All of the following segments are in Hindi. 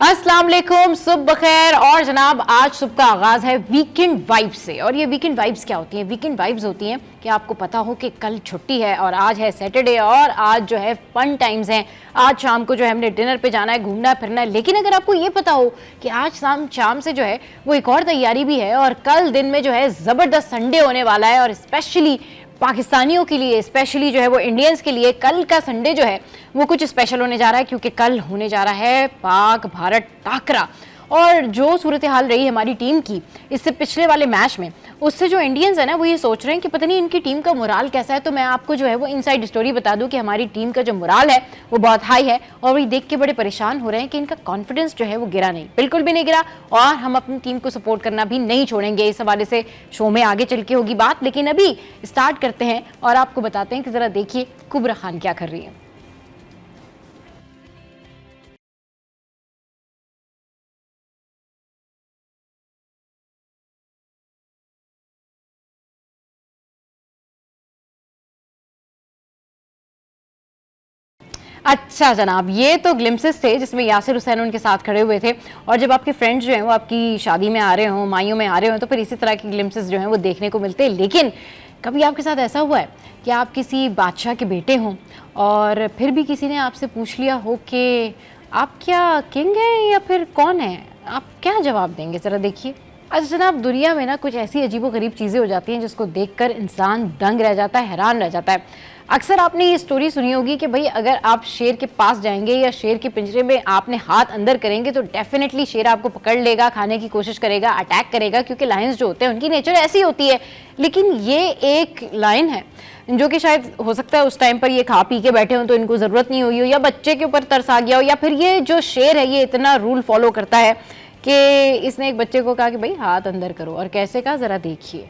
अस्सलाम वालेकुम, सुबह बखैर। और जनाब आज सुबह का आगाज़ है वीकेंड वाइब्स से। और ये वीकेंड वाइब्स क्या होती हैं? वीकेंड वाइब्स होती हैं कि आपको पता हो कि कल छुट्टी है और आज है सैटरडे और आज जो है फन टाइम्स हैं। आज शाम को जो है हमने डिनर पे जाना है, घूमना फिरना है। लेकिन अगर आपको ये पता हो कि आज शाम से जो है वो एक और तैयारी भी है और कल दिन में जो है ज़बरदस्त संडे होने वाला है और स्पेशली पाकिस्तानियों के लिए, स्पेशली जो है वो इंडियंस के लिए कल का संडे जो है वो कुछ स्पेशल होने जा रहा है, क्योंकि कल होने जा रहा है पाक भारत टाकरा। और जो सूरत हाल रही हमारी टीम की इससे पिछले वाले मैच में, उससे जो इंडियंस है ना वो ये सोच रहे हैं कि पता नहीं इनकी टीम का मोराल कैसा है। तो मैं आपको जो है वो इनसाइड स्टोरी बता दूं कि हमारी टीम का जो मोराल है वो बहुत हाई है और वही देख के बड़े परेशान हो रहे हैं कि इनका कॉन्फिडेंस जो है वो गिरा नहीं, बिल्कुल भी नहीं गिरा। और हम अपनी टीम को सपोर्ट करना भी नहीं छोड़ेंगे। इस हवाले से शो में आगे चल के होगी बात, लेकिन अभी स्टार्ट करते हैं और आपको बताते हैं कि ज़रा देखिए कुबरा खान क्या कर रही है। अच्छा जनाब, ये तो ग्लिम्सेस थे जिसमें यासिर हुसैन उनके साथ खड़े हुए थे। और जब आपके फ्रेंड्स जो हैं वो आपकी शादी में आ रहे हों, माइयों में आ रहे हों, तो फिर इसी तरह के ग्लिम्सेस जो हैं वो देखने को मिलते हैं। लेकिन कभी आपके साथ ऐसा हुआ है कि आप किसी बादशाह के बेटे हों और फिर भी किसी ने आपसे पूछ लिया हो कि आप क्या किंग हैं या फिर कौन है? आप क्या जवाब देंगे? ज़रा देखिए। अच्छा जनाब, दुनिया में ना कुछ ऐसी अजीबोगरीब चीज़ें हो जाती हैं जिसको देखकर इंसान दंग रह जाता है, हैरान रह जाता है। अक्सर आपने ये स्टोरी सुनी होगी कि भाई अगर आप शेर के पास जाएंगे या शेर के पिंजरे में आपने हाथ अंदर करेंगे तो डेफिनेटली शेर आपको पकड़ लेगा, खाने की कोशिश करेगा, अटैक करेगा, क्योंकि लायंस जो होते हैं उनकी नेचर ऐसी होती है। लेकिन ये एक लायन है जो कि शायद हो सकता है उस टाइम पर ये खा पी के बैठे हों तो इनको ज़रूरत नहीं हुई हो, या बच्चे के ऊपर तरस आ गया हो, या फिर ये जो शेर है ये इतना रूल फॉलो करता है कि इसने एक बच्चे को कहा कि भाई हाथ अंदर करो। और कैसे कहा ज़रा देखिए।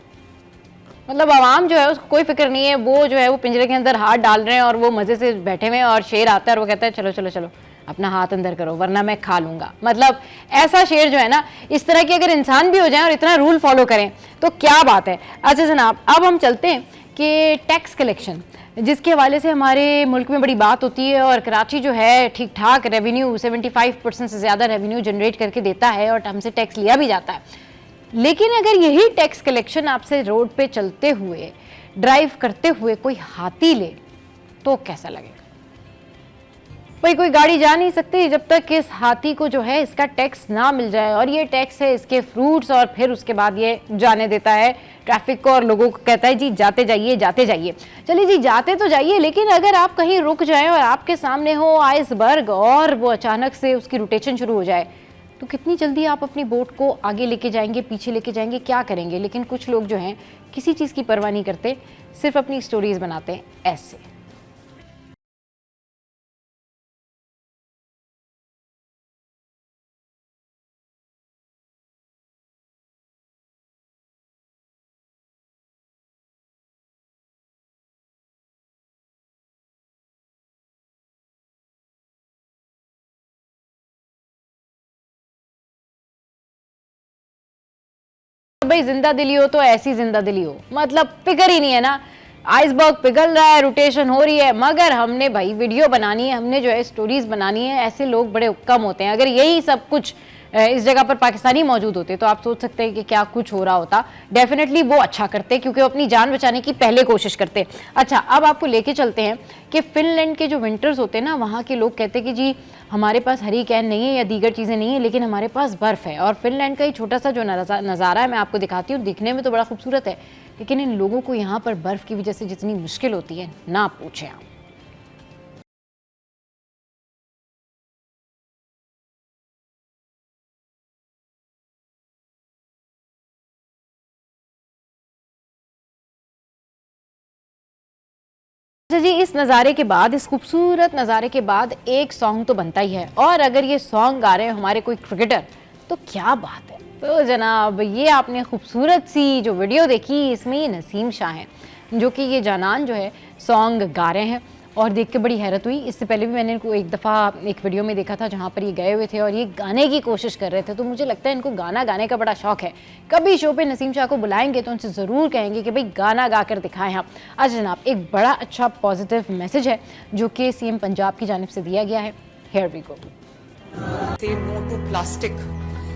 मतलब आवाम जो है उसको कोई फिक्र नहीं है, वो जो है वो पिंजरे के अंदर हाथ डाल रहे हैं और वो मज़े से बैठे हुए हैं और शेर आता है और वो कहता है चलो चलो चलो अपना हाथ अंदर करो वरना मैं खा लूँगा। मतलब ऐसा शेर जो है ना, इस तरह के अगर इंसान भी हो जाएं और इतना रूल फॉलो करें तो क्या बात है। अच्छा जनाब, अब हम चलते हैं कि टैक्स कलेक्शन जिसके हवाले से हमारे मुल्क में बड़ी बात होती है और कराची जो है ठीक ठाक रेवेन्यू 75% से ज़्यादा रेवेन्यू जनरेट करके देता है और हमसे टैक्स लिया भी जाता है। लेकिन अगर यही टैक्स कलेक्शन आपसे रोड पे चलते हुए, ड्राइव करते हुए कोई हाथी ले तो कैसा लगेगा? भाई कोई गाड़ी जा नहीं सकती जब तक इस हाथी को जो है इसका टैक्स ना मिल जाए। और ये टैक्स है इसके फ्रूट्स और फिर उसके बाद ये जाने देता है ट्रैफिक को और लोगों को कहता है जी जाते जाइए जाते जाइए। चलिए जी जाते तो जाइए, लेकिन अगर आप कहीं रुक जाएं और आपके सामने हो आइसबर्ग और वो अचानक से उसकी रोटेशन शुरू हो जाए तो कितनी जल्दी आप अपनी बोट को आगे लेके जाएंगे, पीछे लेके जाएंगे, क्या करेंगे? लेकिन कुछ लोग जो हैं किसी चीज़ की परवाह नहीं करते, सिर्फ अपनी स्टोरीज बनाते हैं ऐसे। भाई जिंदा दिली हो तो ऐसी जिंदा दिली हो, मतलब फिक्र ही नहीं है ना। आइसबर्ग पिघल रहा है, रोटेशन हो रही है, मगर हमने भाई वीडियो बनानी है, हमने जो है स्टोरीज बनानी है। ऐसे लोग बड़े कम होते हैं। अगर यही सब कुछ इस जगह पर पाकिस्तानी मौजूद होते तो आप सोच सकते हैं कि क्या कुछ हो रहा होता। डेफिनेटली वो अच्छा करते क्योंकि वो अपनी जान बचाने की पहले कोशिश करते। अच्छा, अब आपको लेके चलते हैं कि फिनलैंड के जो विंटर्स होते हैं ना, वहाँ के लोग कहते हैं कि जी हमारे पास हरी कैन नहीं है या दीगर चीज़ें नहीं है, लेकिन हमारे पास बर्फ़ है। और फिनलैंड का ही छोटा सा जो नज़ारा है मैं आपको दिखाती हूँ, दिखने में तो बड़ा खूबसूरत है, लेकिन इन लोगों को यहाँ पर बर्फ़ की वजह से जितनी मुश्किल होती है ना पूछें आप। अच्छा जी, इस नज़ारे के बाद, इस खूबसूरत नज़ारे के बाद एक सॉन्ग तो बनता ही है। और अगर ये सॉन्ग गा रहे हैं हमारे कोई क्रिकेटर तो क्या बात है। तो जनाब ये आपने खूबसूरत सी जो वीडियो देखी, इसमें ये नसीम शाह हैं जो कि ये जानान जो है सॉन्ग गा रहे हैं और देख के बड़ी हैरत हुई। इससे पहले भी मैंने इनको एक दफ़ा एक वीडियो में देखा था जहाँ पर ये गए हुए थे और ये गाने की कोशिश कर रहे थे। तो मुझे लगता है इनको गाना गाने का बड़ा शौक है। कभी शो पे नसीम शाह को बुलाएंगे तो उनसे ज़रूर कहेंगे कि भाई गाना गा कर दिखाएं आप। अच्छा जनाब, एक बड़ा अच्छा पॉजिटिव मैसेज है जो कि सीएम पंजाब की जानिब से दिया गया है। Here we go. Say no to plastic,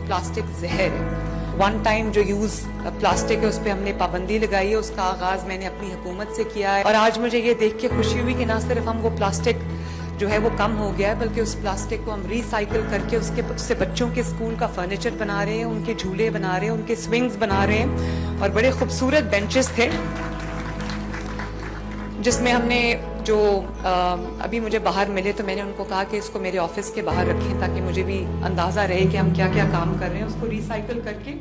plastic जहर है। वन टाइम जो यूज़ प्लास्टिक है उस पर हमने पाबंदी लगाई है, उसका आगाज़ मैंने अपनी हुकूमत से किया है। और आज मुझे ये देख के खुशी हुई कि ना सिर्फ हम वो प्लास्टिक जो है वो कम हो गया है, बल्कि उस प्लास्टिक को हम रिसाइकिल करके उससे बच्चों के स्कूल का फर्नीचर बना रहे हैं, उनके झूले बना रहे हैं, उनके स्विंग्स बना रहे हैं। और बड़े खूबसूरत बेंचेस थे जिसमें हमने जो अभी मुझे बाहर मिले तो मैंने उनको कहा कि इसको मेरे ऑफिस के बाहर रखें ताकि मुझे भी अंदाज़ा रहे कि हम क्या क्या काम कर रहे हैं, उसको रिसाइकिल करके।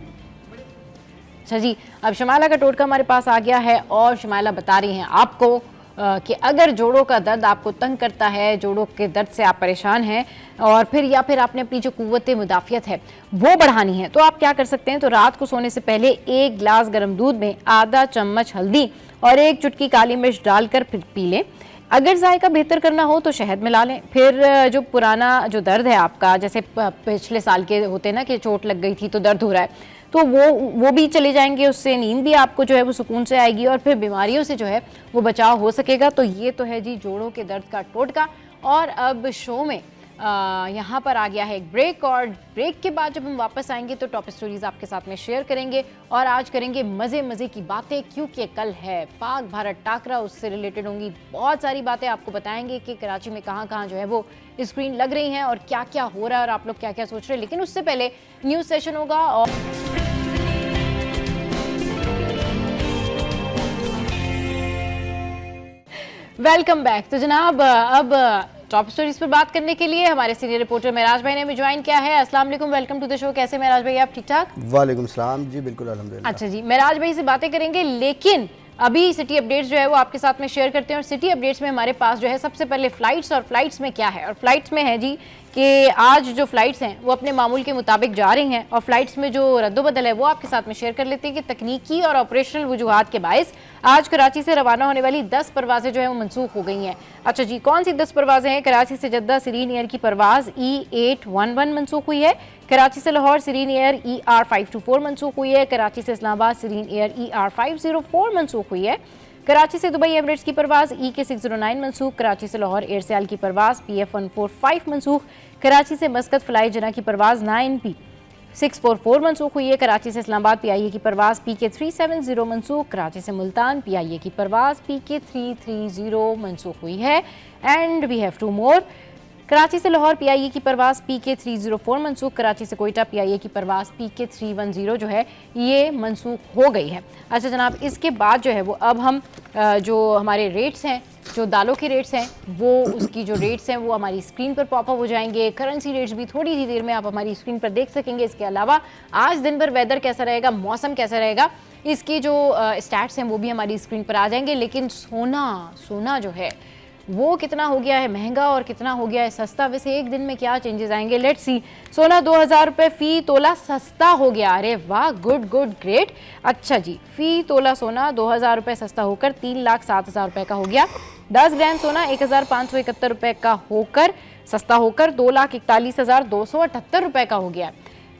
अच्छा जी, अब शमाइला का टोटका हमारे पास आ गया है और शमाइला बता रही हैं आपको कि अगर जोड़ों का दर्द आपको तंग करता है, जोड़ों के दर्द से आप परेशान हैं और फिर आपने अपनी जो कुव्वत मुदाफ़ियत है वो बढ़ानी है, तो आप क्या कर सकते हैं। तो रात को सोने से पहले 1 गिलास गर्म दूध में आधा चम्मच हल्दी और 1 चुटकी काली मिर्च डालकर फिर पी लें। अगर जायका बेहतर करना हो तो शहद मिला लें। फिर जो पुराना जो दर्द है आपका, जैसे पिछले साल के होते हैं ना कि चोट लग गई थी तो दर्द हो रहा है, तो वो भी चले जाएंगे, उससे नींद भी आपको जो है वो सुकून से आएगी और फिर बीमारियों से जो है वो बचाव हो सकेगा। तो ये तो है जी जोड़ों के दर्द का टोटका। और अब शो में यहाँ पर आ गया है एक ब्रेक, और ब्रेक के बाद जब हम वापस आएंगे तो टॉप स्टोरीज आपके साथ में शेयर करेंगे और आज करेंगे मज़े मज़े की बातें, क्योंकि कल है पाक भारत टाकरा, उससे रिलेटेड होंगी बहुत सारी बातें। आपको बताएंगे कि कराची में कहाँ कहाँ जो है वो स्क्रीन लग रही हैं और क्या क्या हो रहा है और आप लोग क्या क्या सोच रहे हैं। लेकिन उससे पहले न्यूज़ सेशन होगा और वेलकम बैक। तो जनाब अब टॉप स्टोरीज पर बात करने के लिए हमारे सीनियर रिपोर्टर महराज भाई ने भी ज्वाइन किया है। अस्सलाम वालेकुम, वेलकम टू द शो। कैसे महराज भाई, आप ठीक ठाक? वालेकुम सलाम जी, बिल्कुल अल्हम्दुलिल्लाह। अच्छा जी, महराज भाई से बातें करेंगे, लेकिन अभी सिटी अपडेट्स जो है वो आपके साथ में शेयर करते हैं। और सिटी अपडेट्स में हमारे पास जो है सबसे पहले फ्लाइट्स, और फ्लाइट्स में क्या है, और फ्लाइट्स में है जी कि आज जो फ्लाइट्स हैं वो अपने मामूल के मुताबिक जा रही हैं और फ्लाइट्स में जो रद्दोबदल है वो आपके साथ में शेयर कर लेते हैं कि तकनीकी और ऑपरेशनल वजूहात के बायस आज कराची से रवाना होने वाली 10 परवाजें जो है वो मनसूख हो गई हैं। अच्छा जी, कौन सी 10 परवाजें हैं? कराची से जद्दा सीरीन एयर की परवाज E811 मनसूख हुई है। कराची से लाहौर सीरीन एयर ER524 मनसूख हुई है। कराची से इस्लामाबाद सीरीन एयर ER504 मनसूख हुई है। कराची से दुबई एमिरेट्स की परवाज EK609 मनसूख। कराची से लाहौर एयरसेल की परवाज PF145 मनसूख। कराची से मस्कत फ्लाई जना की परवाज 9P644 मनसूख हुई है। कराची से इस्लामाबाद PIA की परवाज PK370 मनसूख। कराची से मुल्तान PIA की परवाज PK330 मनसूख हुई है। एंड वी हैव 2 मोर। कराची से लाहौर PIA की परवाज PK304 मनसूख। कराची से कोयटा PIA की परवाज PK310 जो है ये मनसूख हो गई है। अच्छा जनाब, इसके बाद जो है वो अब हम जो हमारे रेट्स हैं, जो दालों के रेट्स हैं, वो उसकी जो रेट्स हैं वो हमारी स्क्रीन पर पॉपअप हो जाएंगे। करेंसी रेट्स भी थोड़ी ही देर में आप हमारी स्क्रीन पर देख सकेंगे। इसके अलावा आज दिन भर वेदर कैसा रहेगा, मौसम कैसा रहेगा, इसकी जो स्टैट्स हैं वो भी हमारी स्क्रीन पर आ जाएंगे। लेकिन सोना जो है वो कितना हो गया है महंगा और कितना हो गया है सस्ता, वैसे एक दिन में क्या चेंजेस आएंगे, लेट्स सी। सोना 2000 रुपये फी तोला सस्ता हो गया। अरे वाह, गुड ग्रेट। अच्छा जी, फी तोला सोना 2000 रुपये सस्ता होकर 3,07,000 रुपये का हो गया। 10 ग्राम सोना 1571 रुपये का होकर सस्ता होकर 2,41,278 रुपये का हो गया।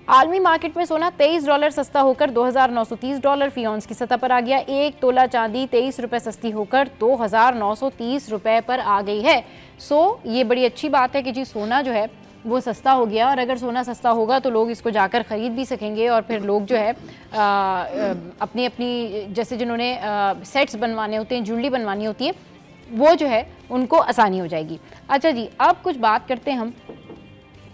आलमी मार्केट में सोना $23 सस्ता होकर $2,930 फी ऑन्स की सतह पर आ गया। 1 तोला चांदी 23 रुपये सस्ती होकर 2,930 रुपये पर आ गई है। ये बड़ी अच्छी बात है कि जी सोना जो है वो सस्ता हो गया, और अगर सोना सस्ता होगा तो लोग इसको जाकर ख़रीद भी सकेंगे और फिर लोग जो है अपनी जैसे जिन्होंने सेट्स बनवाने होते हैं, ज्वेलरी बनवानी होती है, वो जो है उनको आसानी हो जाएगी। अच्छा जी, अब कुछ बात करते हैं हम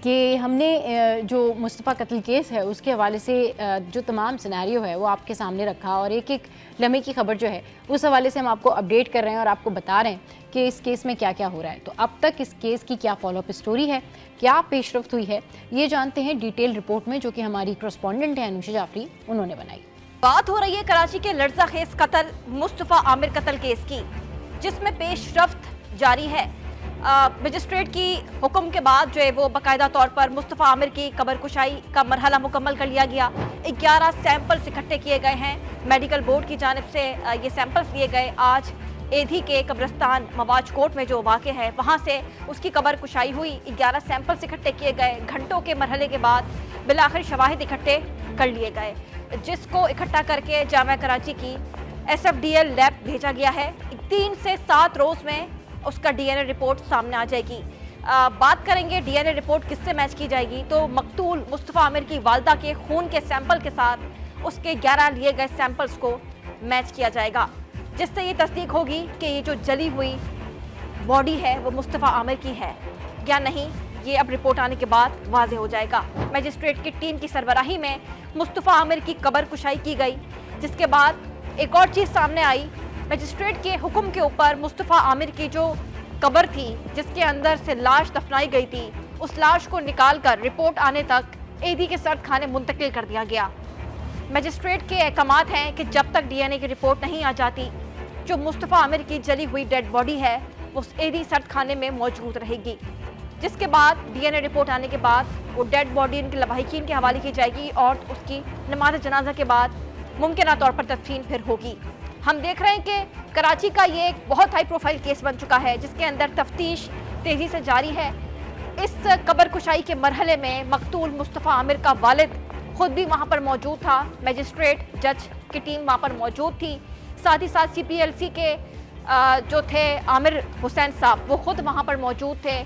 कि हमने जो मुस्तफ़ा कत्ल केस है उसके हवाले से जो तमाम सिनेरियो है वो आपके सामने रखा, और एक एक लम्हे की खबर जो है उस हवाले से हम आपको अपडेट कर रहे हैं और आपको बता रहे हैं कि इस केस में क्या क्या हो रहा है। तो अब तक इस केस की क्या फॉलोअप स्टोरी है, क्या पेशरफ्त हुई है, ये जानते हैं डिटेल रिपोर्ट में, जो कि हमारी करस्पॉन्डेंट है अनुषा जाफरी, उन्होंने बनाई। बात हो रही है कराची के लर्ज़ाखेज कत्ल मुस्तफ़ा आमिर कत्ल केस की, जिसमें पेशरफ्त जारी है। मजिस्ट्रेट की हुक्म के बाद जो है वो बाकायदा तौर पर मुस्तफ़ा आमिर की कब्र कुशाई का मरहला मुकम्मल कर लिया गया। 11 सैंपल्स इकट्ठे किए गए हैं मेडिकल बोर्ड की जानिब से। ये सैंपल्स लिए गए आज एधी के कब्रिस्तान मवाज कोट में जो वाक़ है वहाँ से उसकी कब्र कुशाई हुई। 11 सैंपल्स इकट्ठे किए गए। घंटों के मरहले के बाद बिलाखिर शवाहिद इकट्ठे कर लिए गए, जिसको इकट्ठा करके जामिया कराची की SFDL लैब भेजा गया है। 3 से 7 रोज़ में उसका DNA रिपोर्ट सामने आ जाएगी। बात करेंगे डीएनए रिपोर्ट किससे मैच की जाएगी, तो मकतूल मुस्तफ़ा आमिर की वालदा के खून के सैंपल के साथ उसके 11 लिए गए सैंपल्स को मैच किया जाएगा, जिससे ये तस्दीक होगी कि ये जो जली हुई बॉडी है वो मुस्तफ़ा आमिर की है या नहीं। ये अब रिपोर्ट आने के बाद वाजे हो जाएगा। मजिस्ट्रेट की टीम की सरबराही में मुस्तफ़ा आमिर की कब्र कुशाई की गई, जिसके बाद एक और चीज़ सामने आई। मजिस्ट्रेट के हुक्म के ऊपर मुस्तफ़ा आमिर की जो कब्र थी जिसके अंदर से लाश दफनाई गई थी, उस लाश को निकालकर रिपोर्ट आने तक एडी के सर्द खाने मुंतकिल कर दिया गया। मजिस्ट्रेट के अहकामात हैं कि जब तक डीएनए की रिपोर्ट नहीं आ जाती, जो मुस्तफ़ा आमिर की जली हुई डेड बॉडी है वो उस एडी सर्द खाने में मौजूद रहेगी, जिसके बाद डीएनए रिपोर्ट आने के बाद वो डेड बॉडी इनके लवाहिकीन के हवाले की जाएगी और उसकी नमाज जनाजा के बाद मुमकिन तौर पर तदफीन फिर होगी। हम देख रहे हैं कि कराची का ये एक बहुत हाई प्रोफाइल केस बन चुका है, जिसके अंदर तफ्तीश तेज़ी से जारी है। इस कब्र कुशाई के मरहले में मकतूल मुस्तफ़ा आमिर का वालिद खुद भी वहाँ पर मौजूद था, मजिस्ट्रेट जज की टीम वहाँ पर मौजूद थी, साथ ही साथ CPLC के जो थे आमिर हुसैन साहब वो खुद वहाँ पर मौजूद थे,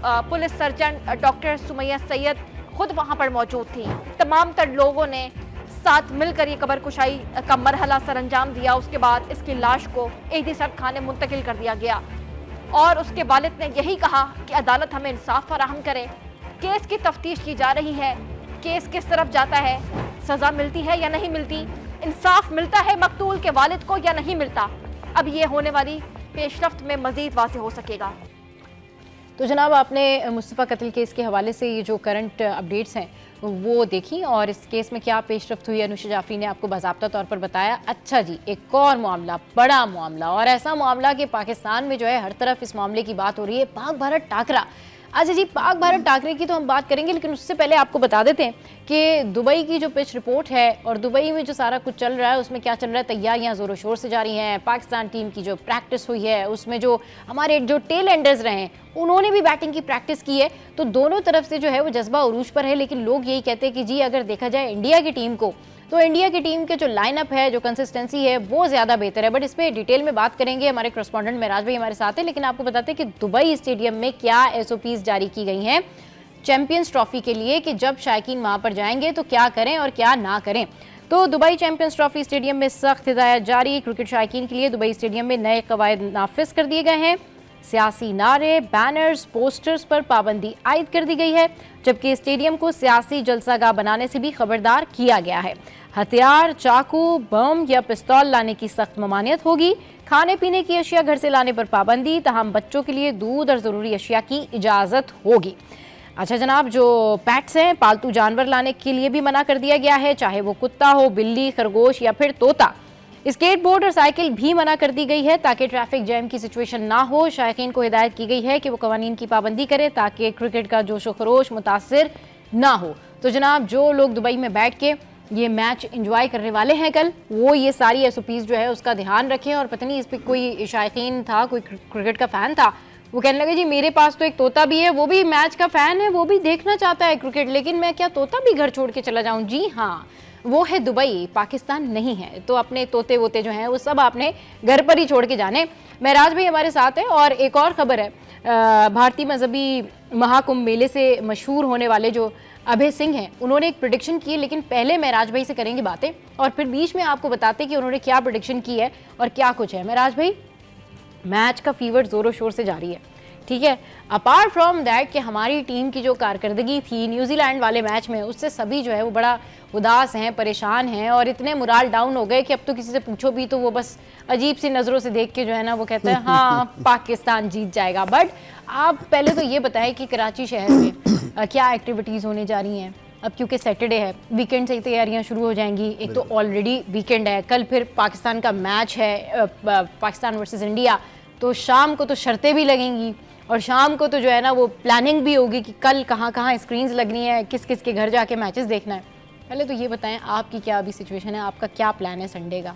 police surgeon doctor Sumaiya Syed खुद वहाँ पर मौजूद थी। तमाम तर लोगों ने साथ मिलकर ये कब्र कुशाई का मरहला सरअंजाम दिया। उसके बाद इसकी लाश को एडी सर्द खाने मुंतकिल कर दिया गया और उसके वालिद ने यही कहा कि अदालत हमें इंसाफ फराहम करे। केस की तफ्तीश की जा रही है, केस किस तरफ जाता है, सज़ा मिलती है या नहीं मिलती, इंसाफ मिलता है मकतूल के वालिद को या नहीं मिलता, अब ये होने वाली पेशरफ्त में मज़ीद वाज़ेह हो सकेगा। तो जनाब, आपने मुस्तफ़ा कत्ल केस के हवाले से ये जो करंट अपडेट्स हैं वो देखी और इस केस में क्या पेशरफ्त हुई, अनुषा जाफरी ने आपको बाज़ाब्ता तौर पर बताया। अच्छा जी, एक और मामला, बड़ा मामला और ऐसा मामला कि पाकिस्तान में जो है हर तरफ इस मामले की बात हो रही है, पाक भारत टाकरा। अच्छा जी, पाक भारत टाकरे की तो हम बात करेंगे, लेकिन उससे पहले आपको बता देते हैं कि दुबई की जो पिच रिपोर्ट है और दुबई में जो सारा कुछ चल रहा है उसमें क्या चल रहा है। तैयारियां ज़ोरों शोर से जारी हैं। पाकिस्तान टीम की जो प्रैक्टिस हुई है उसमें जो हमारे जो टेल एंडर्स रहे हैं उन्होंने भी बैटिंग की प्रैक्टिस की है, तो दोनों तरफ से जो है वो जज्बा उरूज पर है। लेकिन लोग यही कहते हैं कि जी अगर देखा जाए इंडिया की टीम को, तो इंडिया की टीम के जो लाइनअप है, जो कंसिस्टेंसी है वो ज़्यादा बेहतर है। बट इस पर डिटेल में बात करेंगे, हमारे करस्पॉन्डेंट महराज भाई हमारे साथ हैं। लेकिन आपको बताते हैं कि दुबई स्टेडियम में क्या SOPs जारी की गई हैं चैंपियंस ट्रॉफी के लिए कि जब शायकीन वहाँ पर जाएंगे तो क्या करें और क्या ना करें। तो दुबई चैंपियंस ट्रॉफी स्टेडियम में सख्त हिदायत जारी। क्रिकेट शायकीन के लिए दुबई स्टेडियम में नए कवायद नाफिज कर दिए गए हैं। सियासी नारे, बैनर्स, पोस्टर्स पर पाबंदी आयद कर दी गई है, जबकि स्टेडियम को सियासी जलसागाह बनाने से भी खबरदार किया गया है। हथियार, चाकू, बम या पिस्तौल लाने की सख्त ममानियत होगी। खाने पीने की अशिया घर से लाने पर पाबंदी, तहम बच्चों के लिए दूध और ज़रूरी अशिया की इजाज़त होगी। अच्छा जनाब, जो पेट्स हैं, पालतू जानवर लाने के लिए भी मना कर दिया गया है, चाहे वो कुत्ता हो, बिल्ली, खरगोश या फिर तोता। स्केटबोर्ड और साइकिल भी मना कर दी गई है ताकि ट्रैफिक जैम की सिचुएशन ना हो। शायकीन को हिदायत की गई है कि वो कवानीन की पाबंदी करें ताकि क्रिकेट का जोश व खरोश मुतासिर ना हो। तो जनाब, जो लोग दुबई में बैठ के ये मैच एंजॉय करने वाले हैं कल, वो ये सारी SOPs जो है उसका ध्यान रखें। और पता नहीं इस पर कोई शायकीन था, कोई क्रिकेट का फ़ैन था, वो कहने लगे जी मेरे पास तो एक तोता भी है, वो भी मैच का फ़ैन है, वो भी देखना चाहता है क्रिकेट, लेकिन मैं क्या तोता भी घर छोड़ के चला जाऊँ। जी हाँ, वो है दुबई, पाकिस्तान नहीं है। तो अपने तोते वोते जो हैं वो सब आपने घर पर ही छोड़ के जाने। महराज भाई हमारे साथ है और एक और ख़बर है, भारतीय मजहबी महाकुंभ मेले से मशहूर होने वाले जो अभय सिंह हैं, उन्होंने एक प्रेडिक्शन की है। लेकिन पहले महराज भाई से करेंगे बातें और फिर बीच में आपको बताते कि उन्होंने क्या प्रेडिक्शन की है और क्या कुछ है। महराज भाई, मैच का फीवर ज़ोरों शोर से जारी है, ठीक है। अपार्ट फ्रॉम दैट कि हमारी टीम की जो कारकर्दगी थी न्यूजीलैंड वाले मैच में, उससे सभी जो है वो बड़ा उदास हैं, परेशान हैं और इतने मुराल डाउन हो गए कि अब तो किसी से पूछो भी तो वो बस अजीब सी नज़रों से देख के जो है ना वो कहता है हाँ पाकिस्तान जीत जाएगा। बट आप पहले तो ये बताएं कि कराची शहर में क्या एक्टिविटीज़ होने जा रही हैं। अब क्योंकि सैटरडे है, वीकेंड से ही तैयारियां शुरू हो जाएंगी। एक तो ऑलरेडी वीकेंड है, कल फिर पाकिस्तान का मैच है, पाकिस्तान वर्सेस इंडिया, तो शाम को तो शर्तें भी लगेंगी और शाम को तो जो है ना वो प्लानिंग भी होगी कि कल कहाँ कहाँ स्क्रीन्स लगनी है, किस किस के घर जाके मैचेस देखना है। पहले तो ये बताएं आपकी क्या अभी सिचुएशन है, आपका क्या प्लान है संडे का?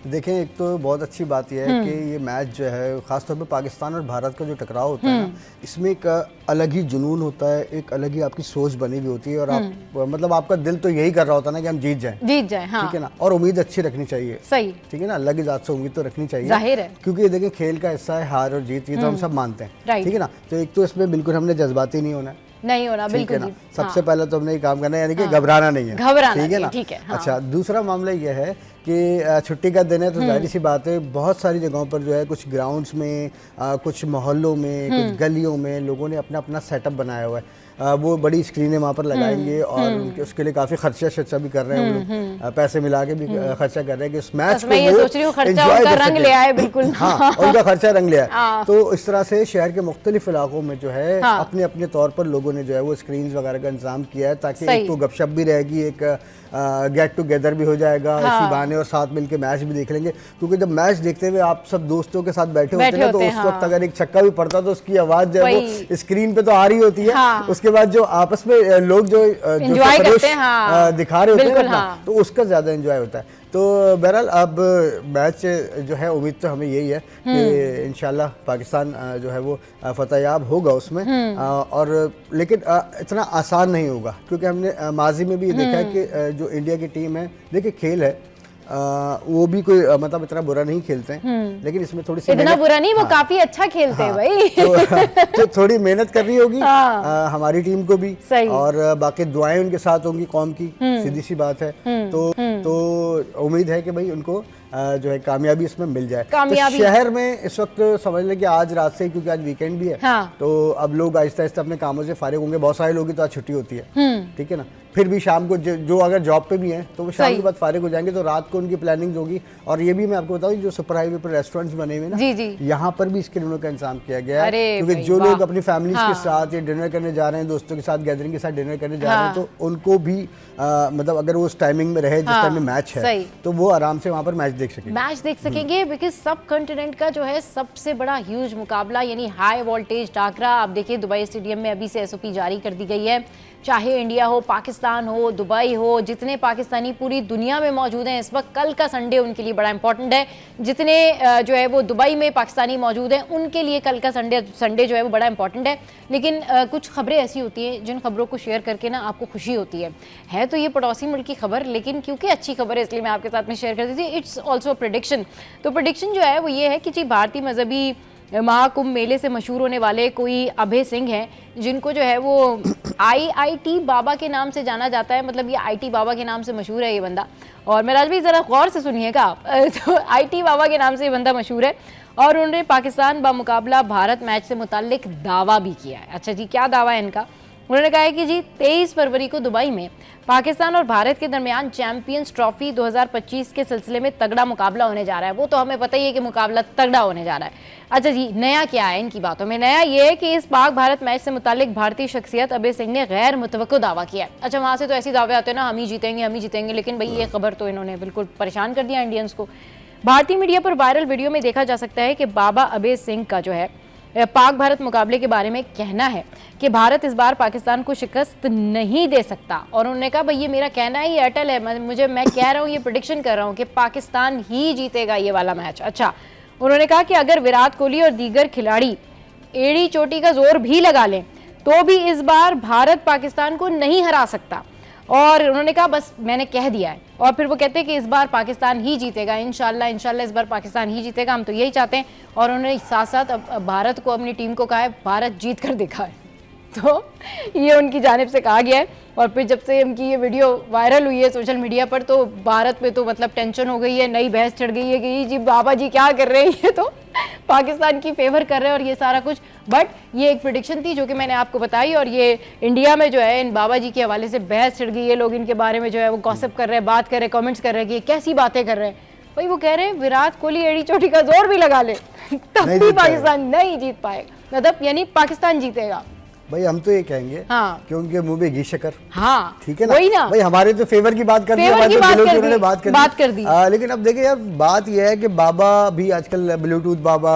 देखें, एक तो बहुत अच्छी बात यह है कि ये मैच जो है खासतौर पे पाकिस्तान और भारत का जो टकराव होता है ना, इसमें एक अलग ही जुनून होता है, एक अलग ही आपकी सोच बनी हुई होती है और आप मतलब आपका दिल तो यही कर रहा होता है ना कि हम जीत जाएं, हाँ। ठीक है ना, और उम्मीद अच्छी रखनी चाहिए, सही, ठीक है ना, अल्लाह की जात से उम्मीद तो रखनी चाहिए, जाहिर है, क्योंकि ये देखें खेल का हिस्सा है हार और जीत, ये तो हम सब मानते हैं, ठीक है ना। तो एक तो इसमें बिल्कुल हमने जज्बाती नहीं होना नहीं होना, बिल्कुल ना। सबसे पहले तो हमने ये काम करना है, यानी कि घबराना नहीं है, ठीक है ना, ठीक है। अच्छा, दूसरा मामला ये है कि छुट्टी का दिन है तो जाहिर सी बात है बहुत सारी जगहों पर जो है कुछ ग्राउंड्स में, कुछ मोहल्लों में, कुछ गलियों में लोगों ने अपना अपना सेटअप बनाया हुआ है। वो बड़ी स्क्रीनें वहाँ पर लगाएंगे और उनके उसके लिए काफ़ी खर्चा भी कर रहे हैं वो लोग, पैसे मिला के भी खर्चा कर रहे हैं कि उस मैच को वो एंजॉय कर रंग ले आए, बिल्कुल, हाँ, उनका खर्चा रंग ले आए। तो इस तरह से शहर के मुख्तलिफ इलाकों में जो है अपने अपने तौर पर लोगों ने जो है वो स्क्रीन वगैरह का इंतजाम किया है, ताकि एक तो गपशप भी रहेगी, एक गेट टुगेदर भी हो जाएगा इसी बहाने, और साथ मिलके मैच भी देख लेंगे, क्योंकि जब मैच देखते हुए आप सब दोस्तों के साथ बैठे होते हैं तो उस वक्त अगर एक छक्का भी पड़ता तो उसकी आवाज जो है वो स्क्रीन पे तो आ रही होती है, उसके बाद जो आपस में लोग जो दिखा रहे होते हैं तो उसका ज्यादा एंजॉय होता है। तो बहरहाल अब मैच जो है उम्मीद तो हमें यही है कि इंशाल्लाह पाकिस्तान जो है वो फतेहयाब होगा उसमें, और लेकिन इतना आसान नहीं होगा, क्योंकि हमने माजी में भी ये देखा है कि जो इंडिया की टीम है, देखिए खेल है, वो भी कोई मतलब इतना बुरा नहीं खेलते हैं, लेकिन इसमें थोड़ी सी इतना बुरा नहीं, वो काफी अच्छा खेलते हैं भाई। तो थोड़ी मेहनत करनी होगी हमारी टीम को भी, और बाकी दुआएं उनके साथ होंगी कौम की, सीधी सी बात है। तो उम्मीद है कि भाई उनको जो है कामयाबी इसमें मिल जाए। तो शहर में इस वक्त समझ लें कि आज रात से, क्योंकि आज वीकेंड भी है, तो अब लोग आहिस्ता आहिस्ता अपने कामों से फारिग होंगे। बहुत सारे लोग तो आज छुट्टी होती है, ठीक है ना, फिर भी शाम को जो अगर जॉब पे भी हैं तो वो शाम के बाद फारिग हो जाएंगे, तो रात को उनकी प्लानिंग होगी। और ये भी मैं आपको बताऊं, जो सुपर हाईवे पर रेस्टोरेंट्स बने हुए ना, यहाँ पर भी स्क्रीनों का इंतजाम किया गया है, क्योंकि जो लोग अपनी फैमिलीज के साथ या डिनर करने जा रहे हैं, दोस्तों के साथ गैदरिंग के साथ डिनर करने जा रहे हैं, तो उनको भी मतलब अगर वो उस टाइमिंग में रहे जिस टाइम में मैच है, तो वो आराम से वहाँ पर मैच देख सकेंगे, बिकॉज सब कंटिनेंट का जो है सबसे बड़ा ह्यूज मुकाबला, यानी हाई वोल्टेज टाकरा। आप देखिए दुबई स्टेडियम में अभी से एसओपी जारी कर दी गई है, चाहे इंडिया हो, पाकिस्तान हो, दुबई हो, जितने पाकिस्तानी पूरी दुनिया में मौजूद हैं इस वक्त, कल का संडे उनके लिए बड़ा इंपॉर्टेंट है। जितने जो है वो दुबई में पाकिस्तानी मौजूद हैं उनके लिए कल का संडे जो है वो बड़ा इंपॉर्टेंट है। लेकिन कुछ खबरें ऐसी होती हैं जिन खबरों को शेयर करके ना आपको खुशी होती है तो ये पड़ोसी मुल्क की खबर, लेकिन क्योंकि अच्छी खबर है इसलिए मैं आपके साथ में शेयर कर दी थी। It's also prediction. तो प्रेडिक्शन जो है वो ये है कि जी भारतीय मजहबी महाकुंभ मेले से मशहूर होने वाले कोई अभय सिंह हैं, जिनको जो है वो IIT बाबा के नाम से जाना जाता है, मतलब ये IT बाबा के नाम से मशहूर है ये बंदा। और मेराज भाई ज़रा गौर से सुनिएगा आप, तो IT बाबा के नाम से ये बंदा मशहूर है और उन्होंने पाकिस्तान बामुकाबला भारत मैच से मुताल्लिक दावा भी किया है। अच्छा जी, क्या दावा है इनका? उन्होंने कहा है कि जी 23 फरवरी को दुबई में पाकिस्तान और भारत के दरमियान चैंपियंस ट्रॉफी 2025 के सिलसिले में तगड़ा मुकाबला होने जा रहा है। वो तो हमें पता ही है कि मुकाबला तगड़ा होने जा रहा है। अच्छा जी, नया क्या है इनकी बातों में? नया ये है कि इस पाक भारत मैच से मुतालिक भारतीय शख्सियत अभय सिंह ने गैर मुतवक्को दावा किया है। अच्छा, वहाँ से तो ऐसे दावे आते हैं ना, हम ही जीतेंगे, लेकिन भाई ये खबर तो इन्होंने बिल्कुल परेशान कर दिया इंडियंस को। भारतीय मीडिया पर वायरल वीडियो में देखा जा सकता है कि बाबा अभय सिंह का जो है पाक भारत मुकाबले के बारे में कहना है कि भारत इस बार पाकिस्तान को शिकस्त नहीं दे सकता। और उन्होंने कहा भाई ये मेरा कहना ही अटल है, मैं कह रहा हूँ, ये प्रेडिक्शन कर रहा हूँ कि पाकिस्तान ही जीतेगा ये वाला मैच। अच्छा, उन्होंने कहा कि अगर विराट कोहली और दीगर खिलाड़ी एड़ी चोटी का जोर भी लगा लें तो भी इस बार भारत पाकिस्तान को नहीं हरा सकता। और उन्होंने कहा बस मैंने कह दिया है। और फिर वो कहते हैं कि इस बार पाकिस्तान ही जीतेगा, इंशाल्लाह इस बार पाकिस्तान ही जीतेगा, हम तो यही चाहते हैं। और उन्होंने साथ साथ भारत को, अपनी टीम को कहा है भारत जीत कर दिखाए। तो ये उनकी जानिब से कहा गया है। और फिर जब से उनकी ये वीडियो वायरल हुई है सोशल मीडिया पर, तो भारत में तो मतलब टेंशन हो गई है, नई बहस चढ़ गई है कि जी बाबा जी क्या कर रहे हैं, ये तो पाकिस्तान की फेवर कर रहे हैं और ये सारा कुछ। बट ये एक प्रेडिक्शन थी जो कि मैंने आपको बताई, और ये इंडिया में जो है इन बाबा जी के हवाले से बहस चढ़ गई है। लोग इनके बारे में जो है वो गॉसिप कर रहे हैं, बात कर रहे हैं, कमेंट्स कर रहे हैं कि ये कैसी बातें कर रहे हैं। भाई वो कह रहे हैं विराट कोहली एड़ी चोटी का जोर भी लगा ले तब भी पाकिस्तान नहीं जीत पाएगा, मतलब यानी पाकिस्तान जीतेगा। भाई हम तो ये कहेंगे कि उनके मुंह पे घी शक्कर। हाँ, ठीक है ना, वही ना भाई हमारे तो फेवर की बात कर दी, हमारे तो दिलों की उन्होंने बात कर दी। लेकिन अब देखिए यार, बात यह है कि बाबा भी आजकल ब्लूटूथ बाबा,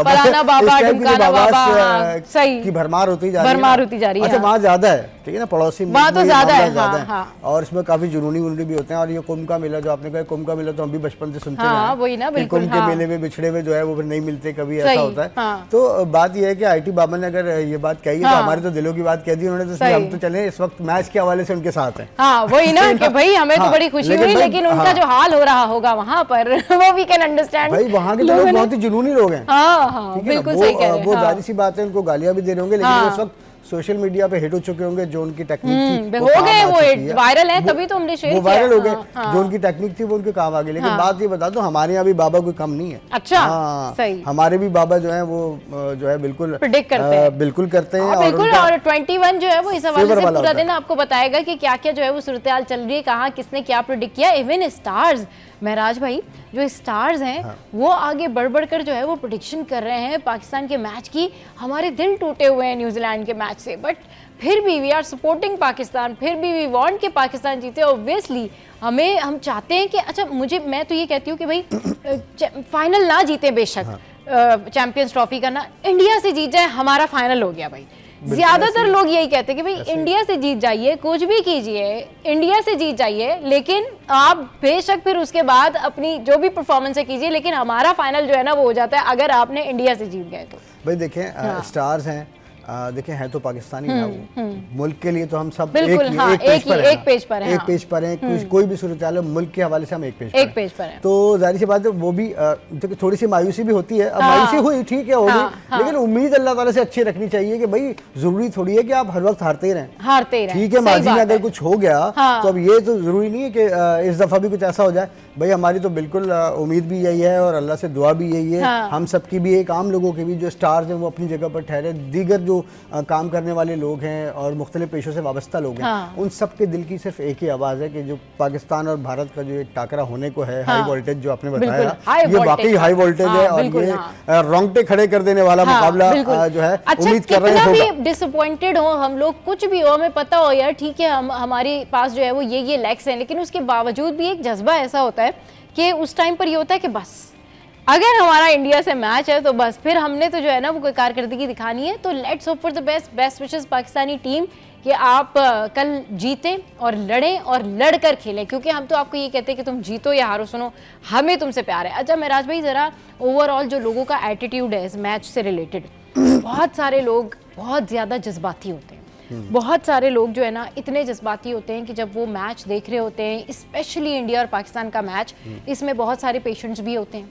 फलाना बाबा, ढिमकाना बाबा, सही की भरमार होती जा रही है। अच्छा, वहाँ ज्यादा है, ठीक है ना, पड़ोसी वहाँ तो ज्यादा है। और इसमें काफी जुनूनी वुनूनी भी होते हैं। और ये कुंभ का मेला जो आपने कहा, कुंभ का मेला तो हम भी बचपन से सुनते हैं, वही ना, बिल्कुल। कुंभ के मेले में बिछड़े हुए जो है वो फिर नहीं मिलते, कभी ऐसा होता है। तो बात यह है कि IT बाबा ने अगर ये बात कही है तो हमारे तो दिलों की बात कह दी उन्होंने, तो हम तो चले इस वक्त मैच के हवाले से उनके साथ हैं। हाँ, वही ना कि भाई हमें तो बड़ी खुशी हुई, लेकिन उनका जो हाल हो रहा होगा वहाँ पर वो वी कैन अंडरस्टैंड। भाई वहाँ के लोग बहुत ही जुनूनी लोग हैं। हाँ, बिल्कुल सही कह रहे हैं। वो जाहिर सी बात है, उनको गालियां भी दे रहे होंगे, लेकिन इस वक्त सोशल मीडिया पे हिट हो चुके होंगे। जो उनकी टेक्निक थी हो गए, वो वायरल है, तभी तो हमने शेयर किया, वो वायरल हो गए। जो उनकी टेक्निक थी वो उनके काम आ गई। लेकिन बात ये बता दो, हमारे यहाँ भी बाबा कोई कम नहीं है। अच्छा, सही। हमारे भी बाबा जो है वो जो है बिल्कुल प्रेडिक्ट करते हैं, बिल्कुल करते हैं। बिल्कुल। और 21 जो है वो इस हवाले से पूरा दिन आपको बताएगा कि क्या क्या जो है वो सूरत-ए-हाल चल रही है, कहाँ किसने क्या प्रेडिक्ट किया। इवन स्टार्स, महराज भाई, जो स्टार्स हैं वो आगे बढ़ बढ़कर जो है वो प्रेडिक्शन कर रहे हैं पाकिस्तान के मैच की। हमारे दिल टूटे हुए हैं न्यूजीलैंड के मैच से, बट फिर भी वी आर सपोर्टिंग पाकिस्तान, फिर भी वी वांट कि पाकिस्तान जीते। ऑब्वियसली हम चाहते हैं कि, अच्छा, मैं तो ये कहती हूँ कि भाई फाइनल ना जीते बेशक, चैंपियंस ट्रॉफी का ना, इंडिया से जीत जाए, हमारा फाइनल हो गया भाई। ज्यादातर लोग यही कहते हैं कि भाई इंडिया से जीत जाइए, कुछ भी कीजिए, इंडिया से जीत जाइए, लेकिन आप बेशक फिर उसके बाद अपनी जो भी परफॉर्मेंस है कीजिए, लेकिन हमारा फाइनल जो है ना वो हो जाता है अगर आपने इंडिया से जीत गए तो। भाई देखें, स्टार्स हैं, देखें है तो पाकिस्तानी ना वो, मुल्क के लिए तो हम सब एक पेज पर हैं। कोई भी सूरत हाल मुल्क के हवाले से हम एक पेज पर हैं। तो जाहिर सी बात है वो भी थोड़ी सी मायूसी भी होती है। अब मायूसी हुई, ठीक है, होगी, लेकिन उम्मीद अल्लाह ताला से अच्छी रखनी चाहिए कि भाई जरूरी थोड़ी है कि आप हर वक्त हारते ही रहें। ठीक है, माजी में अगर कुछ हो गया तो अब ये तो जरूरी नहीं है कि इस दफा भी कुछ ऐसा हो जाए। भाई हमारी तो बिल्कुल उम्मीद भी यही है और अल्लाह से दुआ भी यही है, हम सबकी भी, एक आम लोगों के भी, जो स्टार्स हैं वो अपनी जगह पर ठहरे, दीगर जो काम करने वाले लोग हैं और मुख्तलिफ पेशों से वाबस्ता लोग हैं, उन सब के दिल की सिर्फ एक ही आवाज़ है कि जो पाकिस्तान और भारत का जो एक टाकरा होने को है, हाई वोल्टेज जो आपने बताया, ये वाकई हाई वोल्टेज है और ये रोंगटे खड़े कर देने वाला मुकाबला जो है, उम्मीद कर रहे हैं। कितना भी डिसअपॉइंटेड हो हम लोग, कुछ भी हो, हमें पता हो यार ठीक है हमारे पास जो है वो ये लैक्स हैं, लेकिन उसके बावजूद भी एक जज्बा ऐसा होता है कि उस टाइम पर ये होता है कि बस अगर हमारा इंडिया से मैच है तो बस फिर हमने तो जो है ना वो कोई कारकर्दगी दिखानी है। तो let's hope for the best wishes Pakistani team कि आप कल जीतें और लड़ें और लड़कर खेलें, क्योंकि हम तो आपको ये कहते हैं कि तुम जीतो या हारो, सुनो हमें तुमसे प्यार है। अच्छा महराज भाई, ज़रा ओवरऑल जो लोगों का एटीट्यूड है इस मैच से रिलेटेड, बहुत सारे लोग बहुत ज़्यादा जज्बाती होते हैं। बहुत सारे लोग जो है ना इतने जज्बाती होते हैं कि जब वो मैच देख रहे होते हैं, स्पेशली इंडिया और पाकिस्तान का मैच, इसमें बहुत सारे पेशेंट्स भी होते हैं,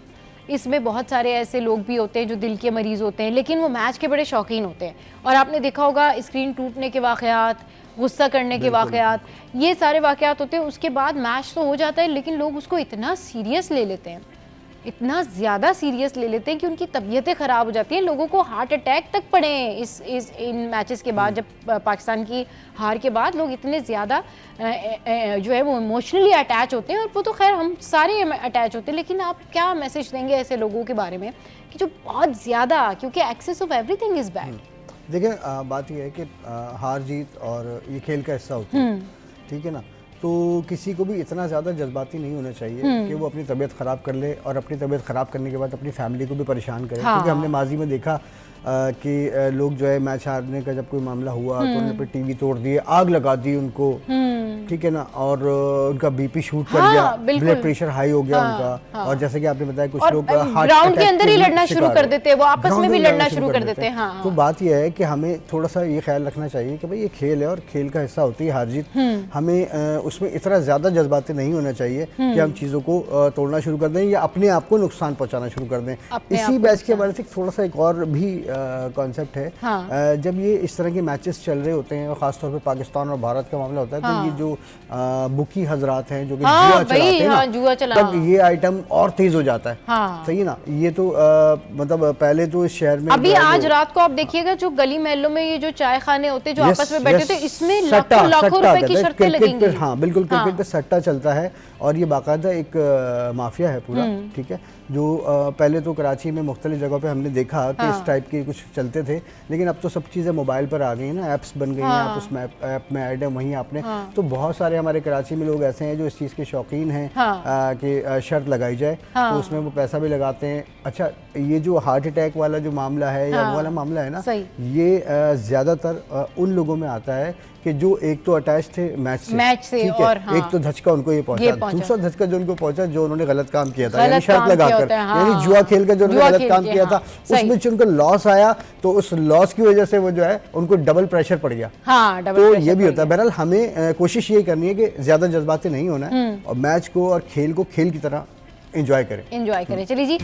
इसमें बहुत सारे ऐसे लोग भी होते हैं जो दिल के मरीज़ होते हैं, लेकिन वो मैच के बड़े शौकीन होते हैं। और आपने देखा होगा स्क्रीन टूटने के वाक़यात, गुस्सा करने के वाक़यात, ये सारे वाक़यात होते हैं। उसके बाद मैच तो हो जाता है, लेकिन लोग उसको इतना सीरियस ले लेते हैं, इतना ज़्यादा सीरियस ले लेते हैं कि उनकी तबीयतें ख़राब हो जाती हैं। लोगों को हार्ट अटैक तक पड़े हैं इन मैचेस के बाद। जब पाकिस्तान की हार के बाद लोग इतने ज़्यादा जो है वो इमोशनली अटैच होते हैं, और वो तो खैर हम सारे अटैच होते हैं, लेकिन आप क्या मैसेज देंगे ऐसे लोगों के बारे में कि जो बहुत ज़्यादा, क्योंकि excess of everything is bad. देखिए, बात यह है कि हार जीत और ये खेल का हिस्सा होता है, ठीक है ना, तो किसी को भी इतना ज़्यादा जज्बाती नहीं होना चाहिए कि वो अपनी तबीयत ख़राब कर ले और अपनी तबीयत ख़राब करने के बाद अपनी फैमिली को भी परेशान करे। क्योंकि हमने माजी में देखा कि लोग जो है मैच हारने का जब कोई मामला हुआ तो उन्होंने अपने टीवी तोड़ दिए, आग लगा दी उनको, ठीक है ना, और उनका बीपी शूट कर गया, ब्लड प्रेशर हाई हो गया उनका। और जैसे कि आपने बताया कुछ लोग ग्राउंड के अंदर ही लड़ना शुरू कर देते हैं, वो आपस में भी लड़ना शुरू कर देते हैं। तो बात यह है कि हमें थोड़ा सा ये ख्याल रखना चाहिए कि भाई ये खेल है और खेल का हिस्सा होती है हार जीत। हमें उसमें इतना ज़्यादा जज्बाती नहीं होना चाहिए कि हम चीज़ों को तोड़ना शुरू कर दें या अपने आप को नुकसान पहुँचाना शुरू कर दें। इसी मैच के बारे से थोड़ा सा एक और भी कॉन्सेप्ट है। जब ये इस तरह के मैचेस चल रहे होते हैं और ख़ासतौर पे पाकिस्तान और भारत का मामला होता है, तो ये जो बुकी हजरात हैं जो कि जुआ चलाते हैं ना, तब ये आइटम और तेज हो जाता है। सही है ना, ये तो मतलब पहले तो इस शहर में अभी आज रात को आप देखिएगा जो गली महलों में ये जो चाय खाने होते हैं जो आपस में बैठे थे, इसमें लाखों रुपए की शर्तें लगेंगी। हाँ बिल्कुल, क्रिकेट पे सट्टा चलता है और ये बाकायदा एक माफिया है पूरा, ठीक है, जो पहले तो कराची में मुख्तलिफ जगहों पे हमने देखा कि इस टाइप की के कुछ चलते थे, लेकिन अब तो सब चीज़ें मोबाइल पर आ गई हैं ना, ऐप्स बन गई हैं, आप उस ऐप में ऐड है वहीं आपने, तो बहुत सारे हमारे कराची में लोग ऐसे हैं जो इस चीज़ के शौकीन हैं कि शर्त लगाई जाए तो उसमें वो पैसा भी लगाते हैं। अच्छा, ये जो हार्ट अटैक वाला जो मामला है या वो वाला मामला है ना, ये ज़्यादातर उन लोगों में आता है कि जो एक तो अटैच थे मैच से, ठीक है, एक तो धचका उनको ये पहुंचा, दूसरा धचका जो उनको पहुंचा जो उन्होंने गलत काम किया था, यानी शर्त लगाकर, यानी जुआ खेल कर जो उन्होंने गलत काम किया था, उसमें जो उनको लॉस आया, तो उस लॉस की वजह से वो जो है उनको डबल प्रेशर पड़ गया। तो ये भी होता है। बहरहाल हमें कोशिश ये करनी है कि ज्यादा जज्बाती नहीं होना है और मैच को और खेल को खेल की तरह एंजॉय करें। चलिए जी,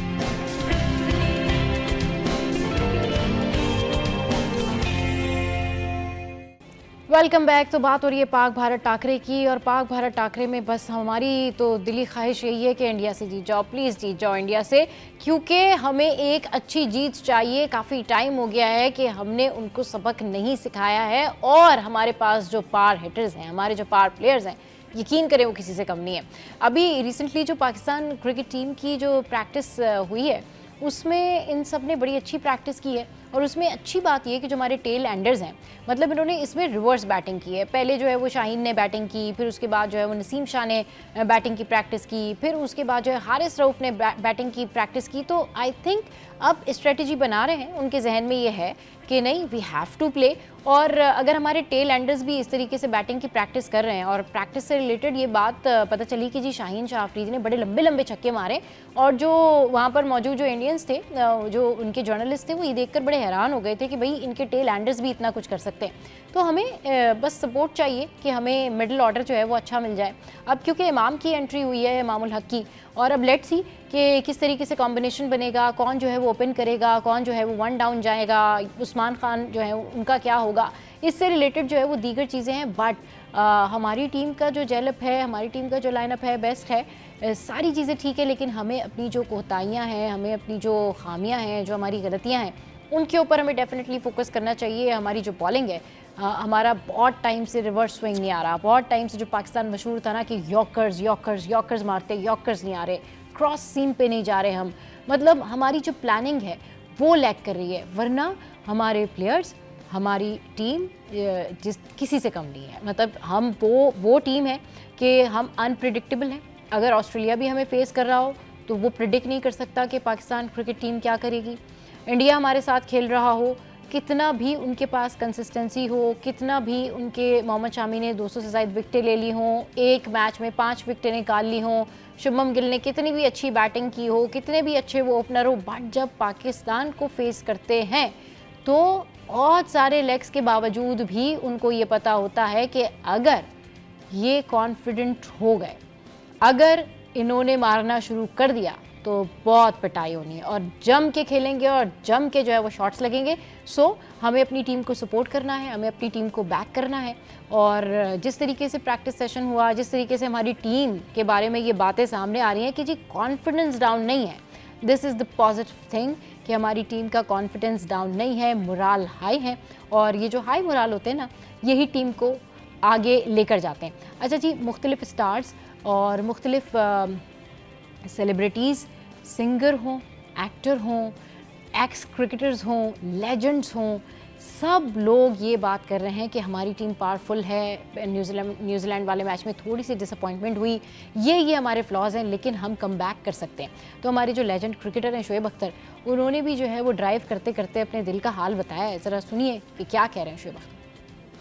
वेलकम बैक। तो बात हो रही है पाक भारत टाकरे की, और पाक भारत टाकरे में बस हमारी तो दिली ख्वाहिश यही है कि इंडिया से जीत जाओ, प्लीज़ जीत जाओ इंडिया से, क्योंकि हमें एक अच्छी जीत चाहिए। काफ़ी टाइम हो गया है कि हमने उनको सबक नहीं सिखाया है, और हमारे पास जो पार हिटर्स हैं, हमारे जो पार प्लेयर्स हैं, यकीन करें वो किसी से कम नहीं है। अभी रिसेंटली जो पाकिस्तान क्रिकेट टीम की जो प्रैक्टिस हुई है उसमें इन सब ने बड़ी अच्छी प्रैक्टिस की है, और उसमें अच्छी बात यह कि जो हमारे टेल एंडर्स हैं, मतलब इन्होंने इसमें रिवर्स बैटिंग की है। पहले जो है वो शाहीन ने बैटिंग की, फिर उसके बाद जो है वो नसीम शाह ने बैटिंग की प्रैक्टिस की, फिर उसके बाद जो है हारिस रऊफ ने बैटिंग की प्रैक्टिस की। तो आई थिंक अब स्ट्रेटजी बना रहे हैं, उनके जहन में ये है कि नहीं, वी हैव टू प्ले। और अगर हमारे टेल एंडर्स भी इस तरीके से बैटिंग की प्रैक्टिस कर रहे हैं, और प्रैक्टिस से रिलेटेड ये बात पता चली कि जी शाहीन शाह अफरीदी ने बड़े लंबे लंबे छक्के मारे, और जो वहाँ पर मौजूद जो इंडियंस थे, जो उनके जर्नलिस्ट थे, वो ये देखकर बड़े हैरान हो गए थे कि भाई इनके टेल एंडर्स भी इतना कुछ कर सकते हैं। तो हमें बस सपोर्ट चाहिए कि हमें मिडिल ऑर्डर जो है वो अच्छा मिल जाए। अब क्योंकि इमाम की एंट्री हुई है, इमामुल हक की, और अब लेट्स सी कि किस तरीके से कॉम्बिनेशन बनेगा, कौन जो है वो ओपन करेगा, कौन जो है वो वन डाउन जाएगा, उस्मान खान जो है उनका क्या होगा, इससे रिलेटेड जो है वो दीगर चीज़ें हैं। बट हमारी टीम का जो जेलअप है, हमारी टीम का जो लाइनअप है, बेस्ट है, सारी चीज़ें ठीक है, लेकिन हमें अपनी जो कोताहियाँ हैं, हमें अपनी जो खामियाँ हैं, जो हमारी गलतियाँ हैं, उनके ऊपर हमें डेफिनेटली फोकस करना चाहिए। हमारी जो बॉलिंग है, हमारा बहुत टाइम से रिवर्स स्विंग नहीं आ रहा, बहुत टाइम से जो पाकिस्तान मशहूर था ना कि यॉर्कर्स मारते, यॉर्कर्स नहीं आ रहे, क्रॉस सीम पे नहीं जा रहे हम, मतलब हमारी जो प्लानिंग है वो लैक कर रही है। वरना हमारे प्लेयर्स, हमारी टीम किसी से कम नहीं है। मतलब हम वो टीम है कि हम अनप्रिडिक्टेबल हैं। अगर ऑस्ट्रेलिया भी हमें फेस कर रहा हो तो वो प्रिडिक्ट नहीं कर सकता कि पाकिस्तान क्रिकेट टीम क्या करेगी। इंडिया हमारे साथ खेल रहा हो, कितना भी उनके पास कंसिस्टेंसी हो, कितना भी उनके मोहम्मद शामी ने 200 से ज़ायद विकेटें ले ली हों, एक मैच में 5 विकेटें निकाल ली हों, शुभमन गिल ने कितनी भी अच्छी बैटिंग की हो, कितने भी अच्छे वो ओपनर हो, बट जब पाकिस्तान को फेस करते हैं तो बहुत सारे लेग्स के बावजूद भी उनको ये पता होता है कि अगर ये कॉन्फिडेंट हो गए, अगर इन्होंने मारना शुरू कर दिया तो बहुत पिटाई होनी है, और जम के खेलेंगे और जम के जो है वो शॉट्स लगेंगे। सो हमें अपनी टीम को सपोर्ट करना है, हमें अपनी टीम को बैक करना है, और जिस तरीके से प्रैक्टिस सेशन हुआ, जिस तरीके से हमारी टीम के बारे में ये बातें सामने आ रही हैं कि जी कॉन्फिडेंस डाउन नहीं है, this is the positive thing कि हमारी टीम का कॉन्फिडेंस डाउन नहीं है, मोराल हाई है, और ये जो हाई मोराल होते हैं ना, यही टीम को आगे लेकर जाते हैं। अच्छा जी, मुख्तलिफ स्टार्स और मुख्तलिफ सेलिब्रिटीज़, सिंगर हों, एक्टर हों, एक्स क्रिकेटर्स हों, लेजेंड्स हों, सब लोग ये बात कर रहे हैं कि हमारी टीम पावरफुल है। न्यूजीलैंड वाले मैच में थोड़ी सी डिसअपॉइंटमेंट हुई, ये हमारे फ्लॉज हैं, लेकिन हम कम बैक कर सकते हैं। तो हमारे जो लेजेंड क्रिकेटर हैं शोएब अख्तर, उन्होंने भी जो है वो ड्राइव करते करते अपने दिल का हाल बताया है। ज़रा सुनिए कि क्या कह रहे हैं शोएब अख्तर।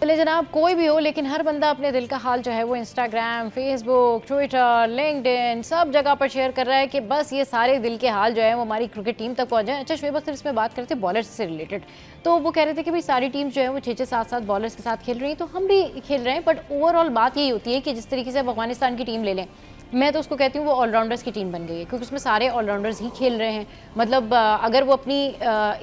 चले जनाब, कोई भी हो, लेकिन हर बंदा अपने दिल का हाल जो है वो इंस्टाग्राम, फेसबुक, ट्विटर, लिंक्डइन, सब जगह पर शेयर कर रहा है कि बस ये सारे दिल के हाल जो है वो हमारी क्रिकेट टीम तक पहुंच जाए। अच्छा, शोएब अख्तर इसमें बात करते हैं बॉलर्स से रिलेटेड, तो वो कह रहे थे कि भाई सारी टीम्स जो है वो 6-6, 7-7 बॉलर्स के साथ खेल रही हैं, तो हम भी खेल रहे हैं, बट ओवरऑल बात यही होती है कि जिस तरीके से अब अफगानिस्तान की टीम ले लें, मैं तो उसको कहती हूँ वो ऑलराउंडर्स की टीम बन गई है, क्योंकि उसमें सारे ऑलराउंडर्स ही खेल रहे हैं। मतलब अगर वो अपनी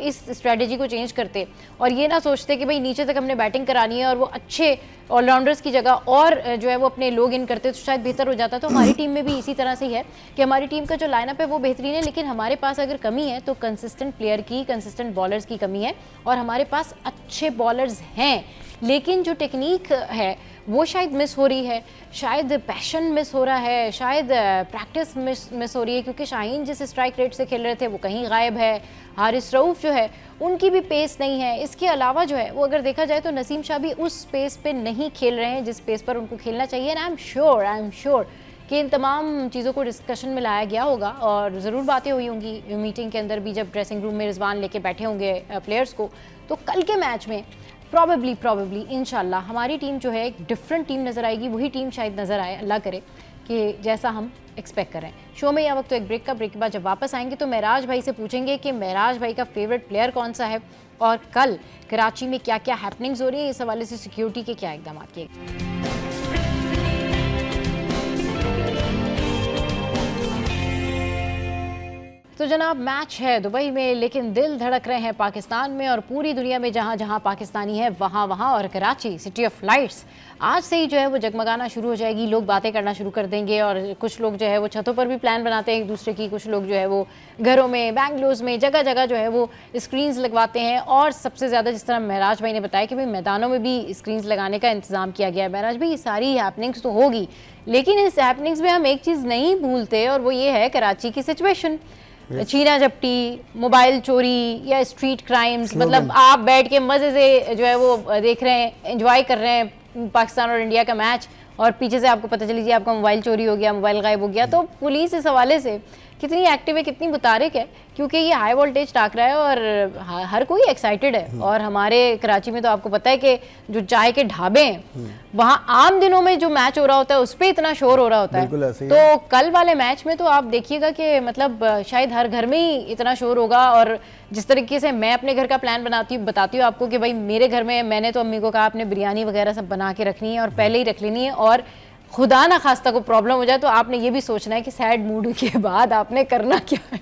इस स्ट्रेटजी को चेंज करते और ये ना सोचते कि भाई नीचे तक हमने बैटिंग करानी है और वो अच्छे ऑलराउंडर्स की जगह और जो है वो अपने लोग इन करते तो शायद बेहतर हो जाता। तो हमारी टीम में भी इसी तरह से ही है कि हमारी टीम का जो लाइनअप है वो बेहतरीन है, लेकिन हमारे पास अगर कमी है तो कंसिस्टेंट प्लेयर की, कंसिस्टेंट बॉलर्स की कमी है, और हमारे पास अच्छे बॉलर्स हैं, लेकिन जो टेक्निक है वो शायद मिस हो रही है, शायद पैशन मिस हो रहा है, शायद प्रैक्टिस मिस हो रही है, क्योंकि शाहीन जिस स्ट्राइक रेट से खेल रहे थे वो कहीं गायब है। हारिस रऊफ जो है उनकी भी पेस नहीं है। इसके अलावा जो है वो अगर देखा जाए तो नसीम शाह भी उस पेस पे नहीं खेल रहे हैं जिस पेस पर उनको खेलना चाहिए। एंड आई एम श्योर कि इन तमाम चीज़ों को डिस्कशन में लाया गया होगा और ज़रूर बातें हुई होंगी मीटिंग के अंदर भी, जब ड्रेसिंग रूम में रिजवान लेके बैठे होंगे प्लेयर्स को। तो कल के मैच में प्रॉबेबली इंशाल्लाह हमारी टीम जो है एक डिफरेंट टीम नज़र आएगी, वही टीम शायद नज़र आए, अल्लाह करे कि जैसा हम एक्सपेक्ट करें। शो में यह वक्त तो एक ब्रेक के बाद जब वापस आएंगे तो महराज भाई से पूछेंगे कि महराज भाई का फेवरेट प्लेयर कौन सा है और कल कराची में क्या क्या हैपनिंग्स हो रही है, इस हवाले से सिक्योरिटी के क्या इकदाम किए गए। तो जनाब मैच है दुबई में, लेकिन दिल धड़क रहे हैं पाकिस्तान में और पूरी दुनिया में जहां जहां पाकिस्तानी है वहां और कराची सिटी ऑफ लाइट्स आज से ही जो है वो जगमगाना शुरू हो जाएगी। लोग बातें करना शुरू कर देंगे और कुछ लोग जो है वो छतों पर भी प्लान बनाते हैं एक दूसरे की, कुछ लोग जो है वो घरों में, बैंगलोर्स में, जगह जगह जो है वो स्क्रीन्स लगवाते हैं। और सबसे ज़्यादा जिस तरह महराज भाई ने बताया कि भाई मैदानों में भी स्क्रीन्स लगाने का इंतज़ाम किया गया है। महराज भाई सारी हैपनिंग्स तो होगी, लेकिन इस हैपनिंग्स में हम एक चीज़ नहीं भूलते और वो ये है कराची की सिचुएशन। चीना झपटी, मोबाइल चोरी या स्ट्रीट क्राइम्स, मतलब आप बैठ के मज़े से जो है वो देख रहे हैं, एंजॉय कर रहे हैं पाकिस्तान और इंडिया का मैच, और पीछे से आपको पता चली जी आपका मोबाइल चोरी हो गया, मोबाइल गायब हो गया। तो पुलिस इस हवाले से कितनी एक्टिव है, कितनी मुतारिक है, क्योंकि ये हाई वोल्टेज टाकरा है और हर कोई एक्साइटेड है। और हमारे कराची में तो आपको पता है कि जो चाय के ढाबे हैं वहाँ आम दिनों में जो मैच हो रहा होता है उस पर इतना शोर हो रहा होता है। तो कल वाले मैच में तो आप देखिएगा कि मतलब शायद हर घर में ही इतना शोर होगा। और जिस तरीके से मैं अपने घर का प्लान बताती हूँ आपको कि भाई मेरे घर में मैंने तो अम्मी को कहा आपने बिरयानी वगैरह सब बना के रखनी है और पहले ही रख लेनी है, और खुदा ना खास्ता को प्रॉब्लम हो जाए तो आपने ये भी सोचना है कि सैड मूड के बाद आपने करना क्या है।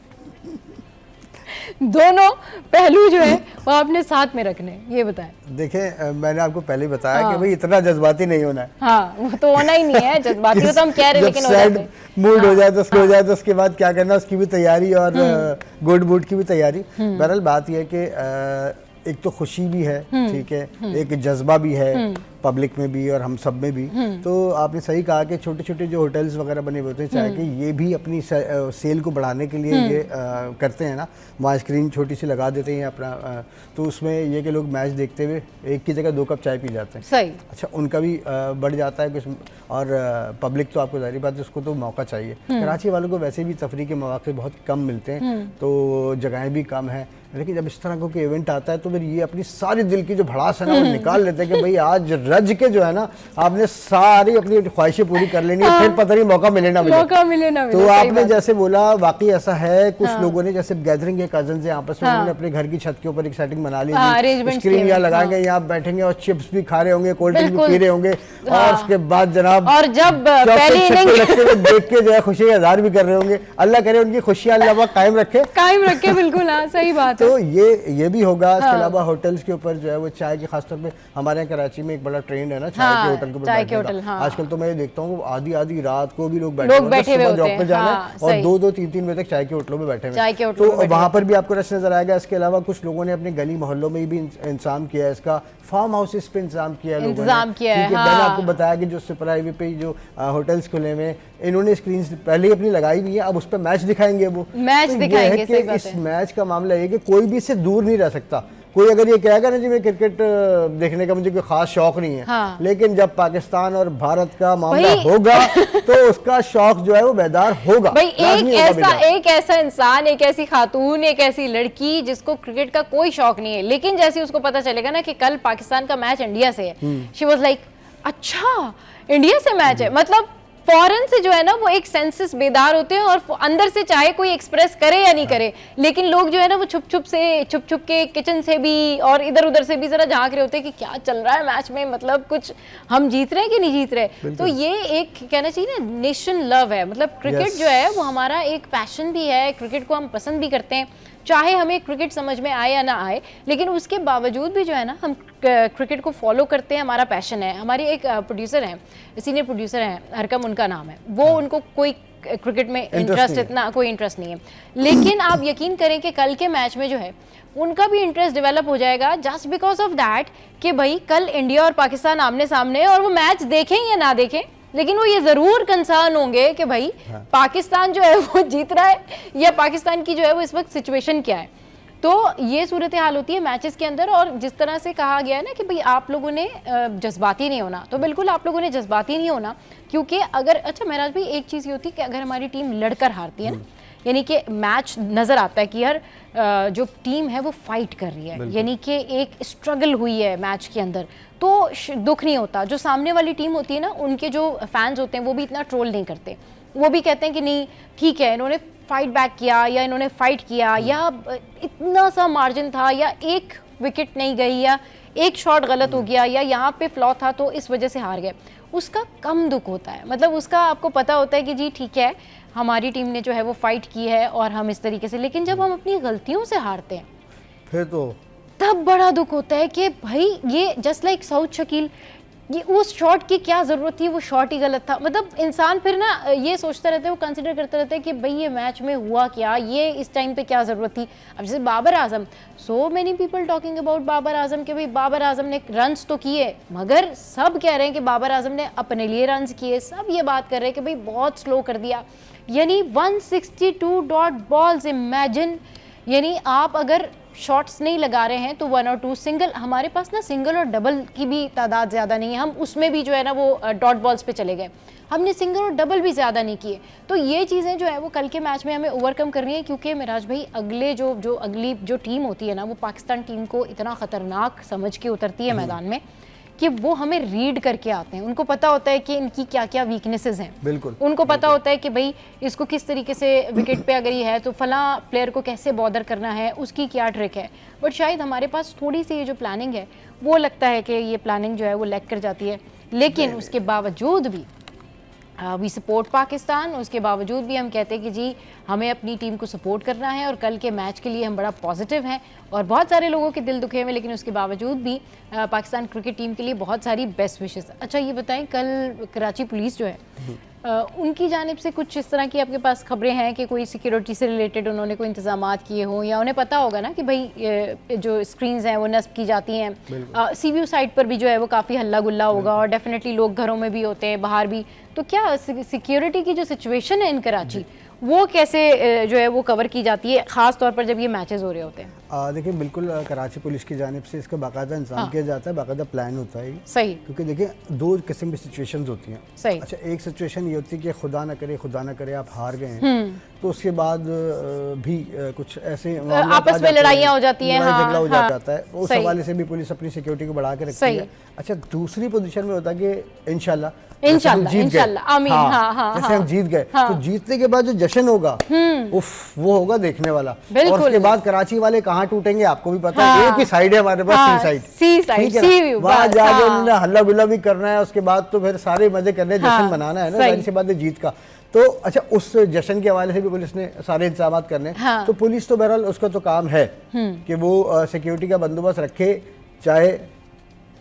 दोनों पहलू जो है वो आपने साथ में रखने, ये बताएं। देखें मैंने आपको पहले ही बताया कि भाई इतना जज्बाती नहीं होना है। हाँ वो तो होना ही नहीं है, जज्बाती तो हम कह रहे हैं, लेकिन सैड मूड हो जाए तो उसके बाद क्या करना, उसकी भी तैयारी और गुड मूड की भी तैयारी। बहरहाल बात यह है कि एक तो खुशी भी है, ठीक है, एक जज्बा भी है पब्लिक में भी और हम सब में भी। तो आपने सही कहा कि छोटे छोटे जो होटल्स वगैरह बने हुए होते हैं, चाहे कि ये भी अपनी सेल को बढ़ाने के लिए ये करते हैं ना, वहाँ स्क्रीन छोटी सी लगा देते हैं अपना, तो उसमें ये कि लोग मैच देखते हुए एक की जगह 2 कप चाय पी जाते हैं। सही, अच्छा उनका भी बढ़ जाता है कुछ। और पब्लिक तो आपको जाहिर बात है उसको तो मौका चाहिए। कराची वालों को वैसे भी तफरीह के मौके बहुत कम मिलते हैं, तो जगहें भी कम हैं, लेकिन जब इस तरह का कोई इवेंट आता है तो फिर ये अपनी सारी दिल की जो भड़ास है ना वो निकाल लेते हैं कि भाई आज रज के जो है ना आपने सारी अपनी ख्वाहिशें पूरी कर लेनी है, फिर पता नहीं मौका मिले ना मिले। तो आपने जैसे बोला वाकई ऐसा है, कुछ लोगों ने जैसे गैदरिंग है कजन से आपस में, उन्होंने अपने घर की छत के ऊपर एक सेटिंग बना ली, स्क्रीन यहाँ लगाएंगे, यहाँ बैठेंगे और चिप्स भी खा रहे होंगे, कोल्ड ड्रिंक भी पी रहे होंगे, और उसके बाद जनाब और जब पहली इनिंग देख के जो है खुशी का इजहार भी कर रहे होंगे। अल्लाह करे उनकी खुशियां अल्लाह कायम रखे। बिल्कुल हाँ सही बात। तो ये भी होगा। इसके अलावा होटल्स के ऊपर जो है वो चाय की, खासतौर पे हमारे यहाँ कराची में एक बड़ा ट्रेंड है ना चाय के होटल के ऊपर बैठने का। आजकल तो मैं देखता हूँ आधी रात को भी लोग बैठे हुए जॉब पे जाना और 2-2, 3-3 बजे तक चाय के होटलों में बैठे हुए, तो वहाँ पर भी आपको रश नजर आएगा। इसके अलावा कुछ लोगों ने अपने गली मोहल्लों में भी इंतजाम किया है इसका, फार्म हाउसेस पे इंतजाम किया है लोगों ने। मैंने आपको बताया कि जो सुपर हाईवे पे जो होटल्स खुले हुए इन्होंने स्क्रीन पहले ही अपनी लगाई हुई है, अब उस पर मैच दिखाएंगे, वो मैच दिखाएंगे। इस मैच का मामला है कि कोई भी इससे दूर नहीं रह सकता। कोई अगर ये कहेगा ना जी मैं क्रिकेट देखने का मुझे कोई खास शौक नहीं है, हाँ। लेकिन जब पाकिस्तान और भारत का मामला होगा तो उसका शौक जो है वो बेदार होगा। भाई एक ऐसा इंसान, एक ऐसी खातून, एक ऐसी लड़की जिसको क्रिकेट का कोई शौक नहीं है, लेकिन जैसे उसको पता चलेगा ना कि कल पाकिस्तान का मैच इंडिया से है, शी वाज लाइक अच्छा इंडिया से मैच है, मतलब फॉरेन से जो है ना वो एक सेंसेस बेदार होते हैं और अंदर से चाहे कोई एक्सप्रेस करे या नहीं करे, लेकिन लोग जो है ना वो छुप छुप के किचन से भी और इधर उधर से भी जरा झांक रहे होते हैं कि क्या चल रहा है मैच में, मतलब कुछ हम जीत रहे हैं कि नहीं जीत रहे। तो ये एक कहना चाहिए ना नेशन लव है, मतलब क्रिकेट जो है वो हमारा एक पैशन भी है, क्रिकेट को हम पसंद भी करते हैं। चाहे हमें क्रिकेट समझ में आए या ना आए, लेकिन उसके बावजूद भी जो है ना हम क्रिकेट को फॉलो करते हैं, हमारा पैशन है। हमारी एक प्रोड्यूसर हैं, सीनियर प्रोड्यूसर हैं, हरकम उनका नाम है, वो उनको कोई क्रिकेट में इंटरेस्ट इतना कोई इंटरेस्ट नहीं है, लेकिन आप यकीन करें कि कल के मैच में जो है उनका भी इंटरेस्ट डेवलप हो जाएगा जस्ट बिकॉज ऑफ दैट कि भाई कल इंडिया और पाकिस्तान आमने सामने, और वो मैच देखें या ना देखें, लेकिन वो ये ज़रूर कंसर्न होंगे कि भाई पाकिस्तान जो है वो जीत रहा है या पाकिस्तान की जो है वो इस वक्त सिचुएशन क्या है। तो ये सूरत हाल होती है मैचेस के अंदर। और जिस तरह से कहा गया है ना कि भाई आप लोगों ने जज्बाती नहीं होना, तो बिल्कुल आप लोगों ने जज्बाती नहीं होना, क्योंकि अगर अच्छा महराज भाई एक चीज़ ये होती है कि अगर हमारी टीम लड़कर हारती है ना, यानी कि मैच नज़र आता है कि यार जो टीम है वो फाइट कर रही है, यानी कि एक स्ट्रगल हुई है मैच के अंदर, तो दुख नहीं होता। जो सामने वाली टीम होती है ना, उनके जो फैंस होते हैं वो भी इतना ट्रोल नहीं करते, वो भी कहते हैं कि नहीं ठीक है, इन्होंने फाइट बैक किया या इन्होंने फाइट किया या इतना सा मार्जिन था या एक विकेट नहीं गई या एक शॉट गलत हो गया या यहाँ पे फ्लॉ था तो इस वजह से हार गए, उसका कम दुख होता है। मतलब उसका आपको पता होता है कि जी ठीक है हमारी टीम ने जो है वो फाइट की है और हम इस तरीके से, लेकिन जब हम अपनी गलतियों से हारते हैं फिर तो तब बड़ा दुख होता है कि भाई ये जस्ट लाइक साउथ शकील, ये उस शॉट की क्या ज़रूरत थी, वो शॉट ही गलत था। मतलब इंसान फिर ना ये सोचता रहता है, वो कंसिडर करता रहता है कि भाई ये मैच में हुआ क्या, ये इस टाइम पे क्या ज़रूरत थी। अब जैसे Babar Azam, so many people talking about Babar Azam कि भाई बाबर आजम ने रन्स तो किए, मगर सब कह रहे हैं कि बाबर आजम ने अपने लिए रन्स किए, सब ये बात कर रहे हैं कि भाई बहुत स्लो कर दिया। यानी 162 डॉट बॉल्स, इमेजिन, यानी आप अगर शॉट्स नहीं लगा रहे हैं तो 1 और 2 सिंगल, हमारे पास ना सिंगल और डबल की भी तादाद ज़्यादा नहीं है, हम उसमें भी जो है ना वो डॉट बॉल्स पे चले गए, हमने सिंगल और डबल भी ज़्यादा नहीं किए। तो ये चीज़ें जो है वो कल के मैच में हमें ओवरकम करनी है, क्योंकि मिराज भाई अगले अगली जो टीम होती है ना, वो पाकिस्तान टीम को इतना ख़तरनाक समझ के उतरती है मैदान में कि वो हमें रीड करके आते हैं। उनको पता होता है कि इनकी क्या क्या वीकनेसेस हैं, बिल्कुल उनको पता होता है कि भाई इसको किस तरीके से विकेट पे अगर ये है तो फला प्लेयर को कैसे बॉदर करना है, उसकी क्या ट्रिक है। बट शायद हमारे पास थोड़ी सी ये जो प्लानिंग है वो लगता है कि ये प्लानिंग जो है वो लैक कर जाती है, लेकिन उसके बावजूद भी वी सपोर्ट पाकिस्तान, उसके बावजूद भी हम कहते हैं कि जी हमें अपनी टीम को सपोर्ट करना है और कल के मैच के लिए हम बड़ा पॉजिटिव हैं और बहुत सारे लोगों के दिल दुखे हुए, लेकिन उसके बावजूद भी पाकिस्तान क्रिकेट टीम के लिए बहुत सारी बेस्ट विशेस। अच्छा ये बताएं, कल कराची पुलिस जो है उनकी जानिब से कुछ इस तरह की आपके पास खबरें हैं कि कोई सिक्योरिटी से रिलेटेड उन्होंने कोई इंतजामात किए हों, या उन्हें पता होगा ना कि भाई जो स्क्रीन्स हैं वो नस्ब की जाती हैं, सीव्यू साइड पर भी जो है वो काफ़ी हल्ला गुल्ला होगा और डेफिनेटली लोग घरों में भी होते हैं, बाहर भी, तो क्या सिक्योरिटी की जो सिचुएशन है इन कराची वो कैसे जो है वो कवर की जाती है, ख़ास तौर पर जब ये मैचेस हो रहे होते हैं? देखिए बिल्कुल कराची पुलिस की जानिब से इसका बाकायदा इंतजाम किया जाता है, बाकायदा प्लान होता है। सही, क्योंकि देखिए 2 किस्म की सिचुएशंस होती हैं। सही। अच्छा एक सिचुएशन ये होती है कि खुदा ना करे आप हार गए हैं, तो उसके बाद भी कुछ ऐसे आपस में लड़ाइयाँ हो जाती हैं, झगड़ा हो जाता है, उस हवाले से भी पुलिस अपनी सिक्योरिटी को बढ़ा के रखती है। अच्छा दूसरी पोजीशन में होता है कि इंशाल्लाह आमीन, जैसे हम जीत गए तो जीतने के बाद जो जश्न होगा उफ वो होगा देखने वाला, और उसके बाद कराची वाले कहाँ टूटेंगे आपको भी पता है, एक ही साइड है हमारे पास, सी साइड, वहाँ जाके उन्होंने हल्ला गुल्ला भी करना है, उसके बाद तो फिर सारे मजे करने, जश्न मनाना है ना, जाहिर सी बात है जीत का। तो अच्छा उस जश्न के हवाले से भी पुलिस ने सारे इंतजाम करने, तो पुलिस तो बहरहाल उसका तो काम है कि वो सिक्योरिटी का बंदोबस्त रखे, चाहे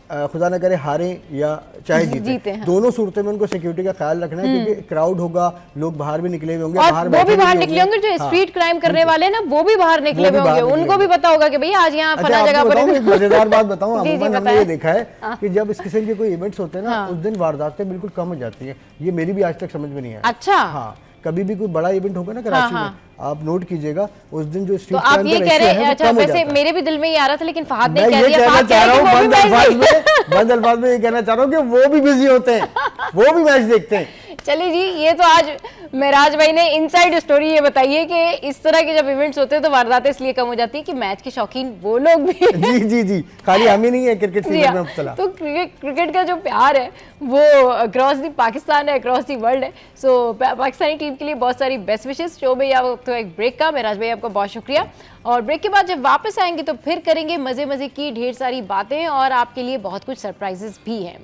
खुदा न करे हारे या चाहे जीते, दोनों सूरतों में उनको सिक्योरिटी का ख्याल रखना है, क्योंकि क्राउड होगा, लोग बाहर भी निकले हुए होंगे, और वो भी बाहर निकले होंगे, जो स्ट्रीट क्राइम करने वाले हैं ना वो भी बाहर निकले हुए होंगे, उनको भी पता होगा कि भैया आज यहाँ फला जगह पर। एक मजेदार बात बताऊं, अमूमन हमने ये देखा है कि जब इस किस्म के कोई इवेंट्स होते हैं ना, उस दिन वारदातें बिल्कुल कम हो जाती है। ये मेरी भी आज तक समझ में नहीं आया। अच्छा, हाँ, कभी भी कोई बड़ा इवेंट होगा ना कराची में, आप नोट कीजिएगा उस दिन जो स्ट्रीट तो आप ये कह रहे हैं, अच्छा वैसे मेरे भी दिल में ये आ रहा था लेकिन फहद ने कह दिया, बंद अल्फाज में ये कहना चाह रहा हूँ कि वो भी बिजी होते हैं, वो भी मैच देखते हैं। चलिए जी, ये तो आज मेराज भाई ने इनसाइड स्टोरी ये बताई है कि इस तरह के जब इवेंट्स होते हैं तो वारदातें इसलिए कम हो जाती है कि मैच के शौकीन वो लोग भी जी खाली हम ही नहीं है क्रिकेट फील्ड में मुब्तला। तो क्रिकेट का जो प्यार है वो अक्रॉस दी पाकिस्तान है, अक्रॉस दी वर्ल्ड है। सो पाकिस्तानी टीम के लिए बहुत सारी बेस्ट विशेस। शो में या तो एक ब्रेक का, मेराज भाई आपका बहुत शुक्रिया, और ब्रेक के बाद जब वापस आएंगे तो फिर करेंगे मजे मजे की ढेर सारी बातें और आपके लिए बहुत कुछ सरप्राइजेस भी हैं।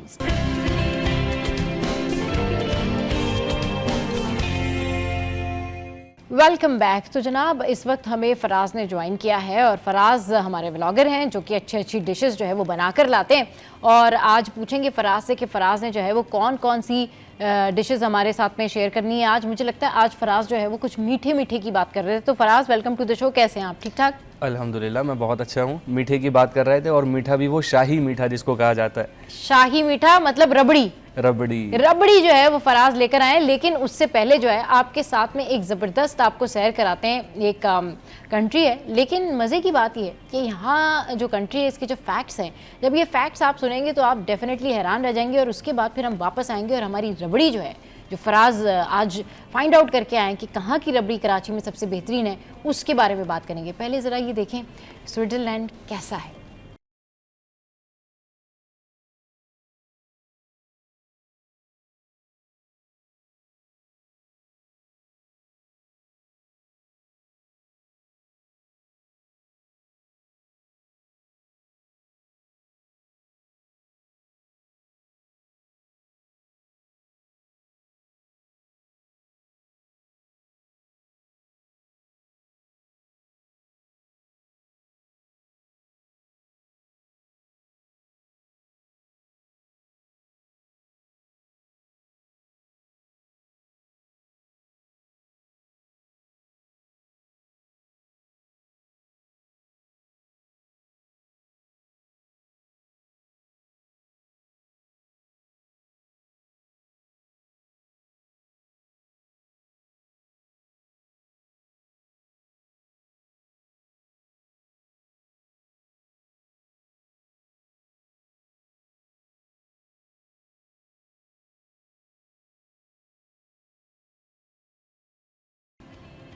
Welcome back. तो जनाब इस वक्त हमें फराज ने ज्वाइन किया है और फराज हमारे व्लॉगर हैं जो कि अच्छी अच्छी डिशेस जो है वो बनाकर लाते हैं और आज पूछेंगे फराज से कि फराज ने जो है वो कौन कौन सी डिशेस हमारे साथ में शेयर करनी है। आज मुझे लगता है आज फराज जो है वो कुछ मीठे मीठे की बात कर रहे थे। तो Faraz welcome to the show, कैसे हैं आप? ठीक ठाक? अल्हम्दुलिल्लाह मैं बहुत अच्छा हूँ। मीठे की बात कर रहे थे और मीठा भी वो शाही मीठा जिसको कहा जाता है। शाही मीठा मतलब रबड़ी रबड़ी जो है वो फराज लेकर आए। लेकिन उससे पहले जो है आपके साथ में एक ज़बरदस्त आपको सैर कराते हैं। एक कंट्री है, लेकिन मज़े की बात ये है कि यहाँ जो कंट्री है इसके जो फैक्ट्स हैं, जब ये फैक्ट्स आप सुनेंगे तो आप डेफिनेटली हैरान रह जाएंगे और उसके बाद फिर हम वापस आएंगे और हमारी रबड़ी जो है, जो फराज आज फाइंड आउट करके आए कि कहाँ की रबड़ी कराची में सबसे बेहतरीन है, उसके बारे में बात करेंगे। पहले ज़रा ये देखें स्विट्ज़रलैंड कैसा है।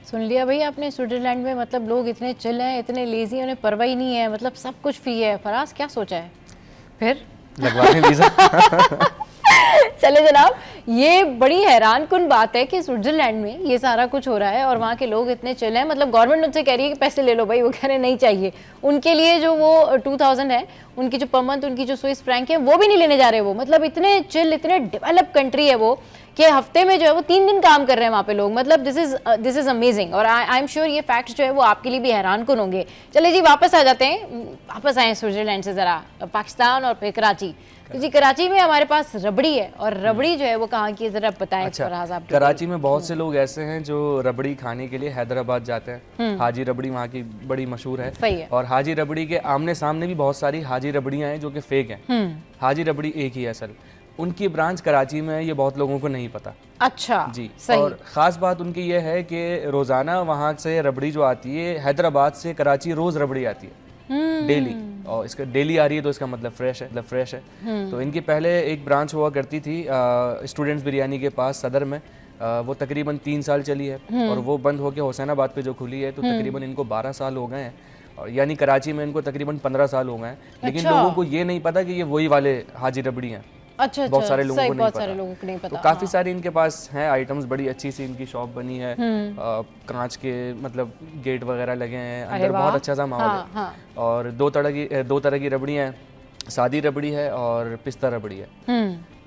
सुन लिया भाई आपने, स्विट्जरलैंड में मतलब लोग इतने चिल हैं, इतने लेजी हैं, उन्हें परवाह ही नहीं है, मतलब सब कुछ फ्री है। फराज क्या सोचा है फिर? लगवा दें वीज़ा। चले जनाब, ये बड़ी हैरान कुन बात है कि स्विट्जरलैंड में ये सारा कुछ हो रहा है और वहाँ के लोग इतने चिल हैं। मतलब गवर्नमेंट उनसे कह रही है कि पैसे ले लो भाई, वो कह रहे नहीं चाहिए। उनके लिए जो वो 2000 है उनकी जो पर मंथ उनकी जो स्विस फ्रैंक है वो भी नहीं लेने जा रहे वो। मतलब इतने चिल, इतने डेवलप कंट्री है वो कि हफ्ते में जो है वो 3 दिन काम कर रहे हैं वहाँ पे लोग। मतलब दिस इज अमेजिंग और आई एम श्योर ये फैक्ट्स जो है वो आपके लिए भी हैरान कुन होंगे। चले जी वापस आ जाते हैं, वापस आए स्विट्जरलैंड से ज़रा पाकिस्तान और फिर कराची। तो जी कराची में हमारे पास रबड़ी है और रबड़ी जो है वो कहाँ की है ज़रा बताएं। अच्छा, कराची में बहुत से लोग ऐसे हैं जो रबड़ी खाने के लिए हैदराबाद जाते हैं। हाजी रबड़ी वहाँ की बड़ी मशहूर है। सही है। और हाजी रबड़ी के आमने सामने भी बहुत सारी हाजी रबड़ियाँ हैं जो कि फेक हैं। हाजी रबड़ी एक ही है असल, उनकी ब्रांच कराची में है, ये बहुत लोगों को नहीं पता। अच्छा जी सही। और ख़ास बात उनकी ये है कि रोज़ाना वहाँ से रबड़ी जो आती है, हैदराबाद से कराची रोज़ रबड़ी आती है डेली, और इसका डेली आ रही है तो इसका मतलब फ्रेश है। तो इनकी पहले एक ब्रांच हुआ करती थी स्टूडेंट्स बिरयानी के पास सदर में, वो तकरीबन 3 साल चली है और वो बंद होकर हुसैनाबाद पे जो खुली है तो तकरीबन इनको 12 साल हो गए हैं, और यानी कराची में इनको तकरीबन 15 साल हो गए हैं। लेकिन लोगों को ये नहीं पता कि ये वही वाले हाजी रबड़ी हैं। अच्छा, बहुत सारे लोगों को नहीं पता। तो काफ़ी सारी इनके पास हैं आइटम्स, बड़ी अच्छी सी इनकी शॉप बनी है, कांच के मतलब गेट वगैरह लगे हैं, अंदर बहुत अच्छा सा माहौल है। हाँ। और दो तरह की रबड़ियाँ हैं, सादी रबड़ी है और पिस्ता रबड़ी है।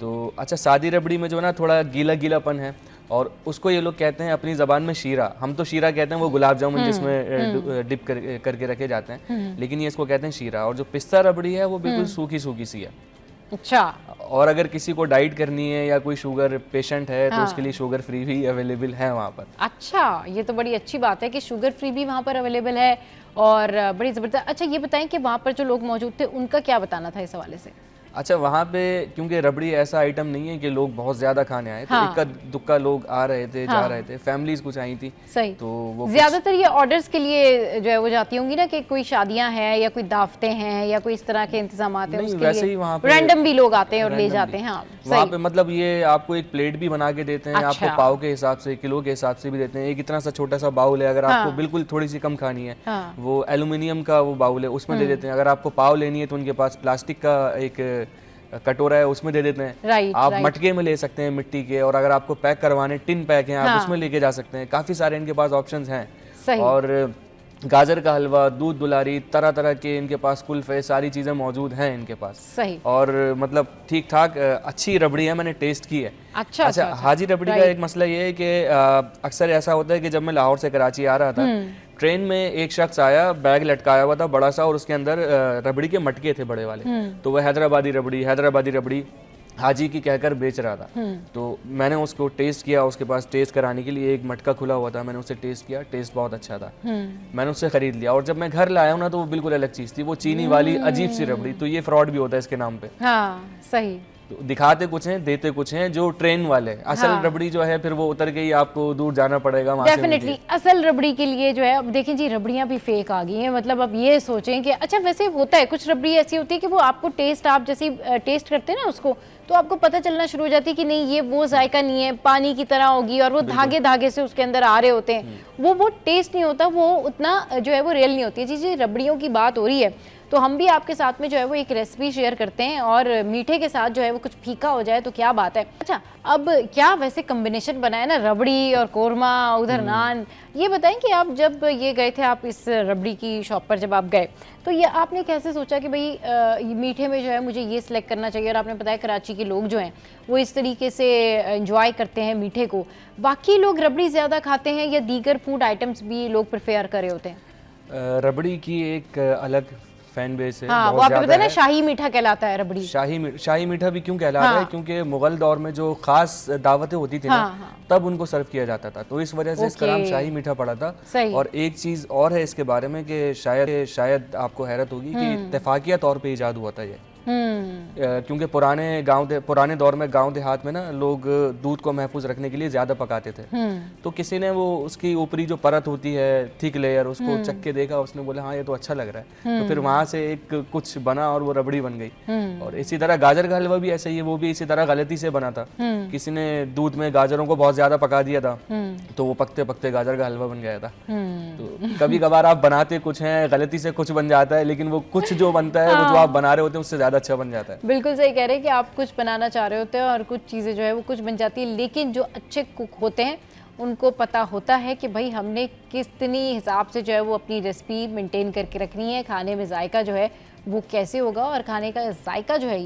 तो अच्छा, सादी रबड़ी में जो है ना थोड़ा गीला गीलापन है और उसको ये लोग कहते हैं अपनी ज़बान में शीरा। हम तो शीरा कहते हैं वो गुलाब जामुन जिसमें डिप करके रखे जाते हैं, लेकिन ये इसको कहते हैं शीरा। और जो पिस्ता रबड़ी है वो बिल्कुल सूखी सूखी सी है। अच्छा। और अगर किसी को डाइट करनी है या कोई शुगर पेशेंट है तो उसके लिए शुगर फ्री भी अवेलेबल है वहाँ पर। अच्छा, ये तो बड़ी अच्छी बात है कि शुगर फ्री भी वहाँ पर अवेलेबल है और बड़ी ज़बरदस्त। अच्छा ये बताएं कि वहाँ पर जो लोग मौजूद थे उनका क्या बताना था इस हवाले से? अच्छा, वहाँ पे क्योंकि रबड़ी ऐसा आइटम नहीं है कि लोग बहुत ज्यादा खाने आए, तो इक्का दुक्का लोग आ रहे थे, जा रहे थे, फैमिलीज कुछ आई थी। सही। तो वो ज्यादातर ये ऑर्डर्स के लिए जो है वो जाती होंगी ना, कि कोई शादियां हैं या कोई दावतें हैं या कोई इस तरह के इंतजामात हैं, उसके वैसे लिए ही वहाँ पे रैंडम भी लोग आते हैं और ले जाते हैं। हाँ, वहाँ पे मतलब ये आपको एक प्लेट भी बना के देते हैं। आपको पाव के हिसाब से, किलो के हिसाब से भी देते हैं। एक इतना सा छोटा सा बाउल है, अगर आपको बिल्कुल थोड़ी सी कम खानी है, वो एल्यूमिनियम का वो बाउल है, उसमें दे देते हैं। अगर आपको पाव लेनी है तो उनके पास प्लास्टिक का एक कटोरा है, उसमें दे देते हैं। आप मटके में ले सकते हैं मिट्टी के, और अगर आपको पैक करवाने टिन पैक हैं आप उसमें लेके जा सकते हैं। काफ़ी सारे इनके पास ऑप्शंस हैं। और गाजर का हलवा, दूध दुलारी, तरह तरह के इनके पास कुल्फे, सारी चीज़ें मौजूद हैं इनके पास। सही। और मतलब ठीक ठाक अच्छी रबड़ी है, मैंने टेस्ट की है। अच्छा। हाजी रबड़ी का एक मसला ये है कि अक्सर ऐसा होता है कि जब मैं लाहौर से कराची आ रहा था, ट्रेन में एक शख्स आया, बैग लटकाया हुआ था बड़ा सा, और उसके अंदर रबड़ी के मटके थे बड़े वाले, तो वह हैदराबादी रबड़ी हाजी की कहकर बेच रहा था। तो मैंने उसको टेस्ट किया, उसके पास टेस्ट कराने के लिए एक मटका खुला हुआ था, मैंने उसे टेस्ट किया, टेस्ट बहुत अच्छा था, मैंने उससे खरीद लिया। और जब मैं घर लाया हूँ ना, तो वो बिल्कुल अलग चीज़ थी, वो चीनी वाली अजीब सी रबड़ी। तो ये फ्रॉड भी होता है इसके नाम पे। हाँ, सही। तो दिखाते कुछ हैं, देते कुछ हैं, जो ट्रेन वाले। असल रबड़ी जो है फिर वो उतर के ही आपको दूर जाना पड़ेगा वहाँ से। डेफिनेटली असल रबड़ी के लिए जो है, अब देखें जी रबड़ियाँ भी फेक आ गई हैं। मतलब अब ये सोचें कि अच्छा, वैसे होता है कुछ रबड़ी ऐसी होती है कि वो आपको टेस्ट, आप जैसे टेस्ट करते हैं ना उसको, तो आपको पता चलना शुरू हो जाती है कि नहीं ये वो जायका नहीं है, पानी की तरह होगी, और वो धागे धागे से उसके अंदर आ रहे होते हैं, वो टेस्ट नहीं होता, वो उतना जो है वो रियल नहीं होती है। जी रबड़ियों की बात हो रही है, तो हम भी आपके साथ में जो है वो एक रेसिपी शेयर करते हैं, और मीठे के साथ जो है वो कुछ फीका हो जाए तो क्या बात है। अच्छा, अब क्या वैसे कॉम्बिनेशन बनाया ना, रबड़ी और कोरमा, उधर नान। ये बताएं कि आप जब ये गए थे, आप इस रबड़ी की शॉप पर जब आप गए, तो ये आपने कैसे सोचा कि भाई मीठे में जो है मुझे ये सिलेक्ट करना चाहिए? और आपने बताया कराची के लोग जो हैं वो इस तरीके से एंजॉय करते हैं मीठे को। बाकी लोग रबड़ी ज़्यादा खाते हैं या दीगर फूड आइटम्स भी लोग प्रेफर कर रहे होते हैं? रबड़ी की एक अलग फैन बेस है। हाँ, वो आपको पता है ना, शाही मीठा कहलाता है रबड़ी। शाही मीठा भी क्यों कहलाता है? क्योंकि मुगल दौर में जो खास दावतें होती थी ना, तब उनको सर्व किया जाता था, तो इस वजह से इसका नाम शाही मीठा पड़ा था। सही। और एक चीज और है इसके बारे में कि शायद आपको हैरत होगी कि इत्तेफाकिया तौर पे इजाद हुआ था ये। क्योंकि पुराने दौर में गांव देहात में ना लोग दूध को महफूज रखने के लिए ज्यादा पकाते थे। तो किसी ने वो उसकी ऊपरी जो परत होती है, थिक लेयर, उसको चख के देखा, उसने बोला हाँ ये तो अच्छा लग रहा है, तो फिर वहां से एक कुछ बना और वो रबड़ी बन गई। और इसी तरह गाजर का हलवा भी ऐसा ही है, वो भी इसी तरह गलती से बना था। किसी ने दूध में गाजरों को बहुत ज्यादा पका दिया था, तो वो पकते पकते गाजर का हलवा बन गया था। तो कभी कभार आप बनाते कुछ हैं, गलती से कुछ बन जाता है, लेकिन वो कुछ जो बनता है वो जो आप बना रहे होते हैं उससे ज्यादा अच्छा बन जाता है। बिल्कुल सही कह रहे हैं कि आप कुछ बनाना चाह रहे होते हैं और कुछ चीज़ें जो है वो कुछ बन जाती है, लेकिन जो अच्छे कुक होते हैं उनको पता होता है कि भाई हमने कितनी हिसाब से जो है वो अपनी रेसिपी मेंटेन करके रखनी है, खाने में जायका जो है वो कैसे होगा, और खाने का जायका जो है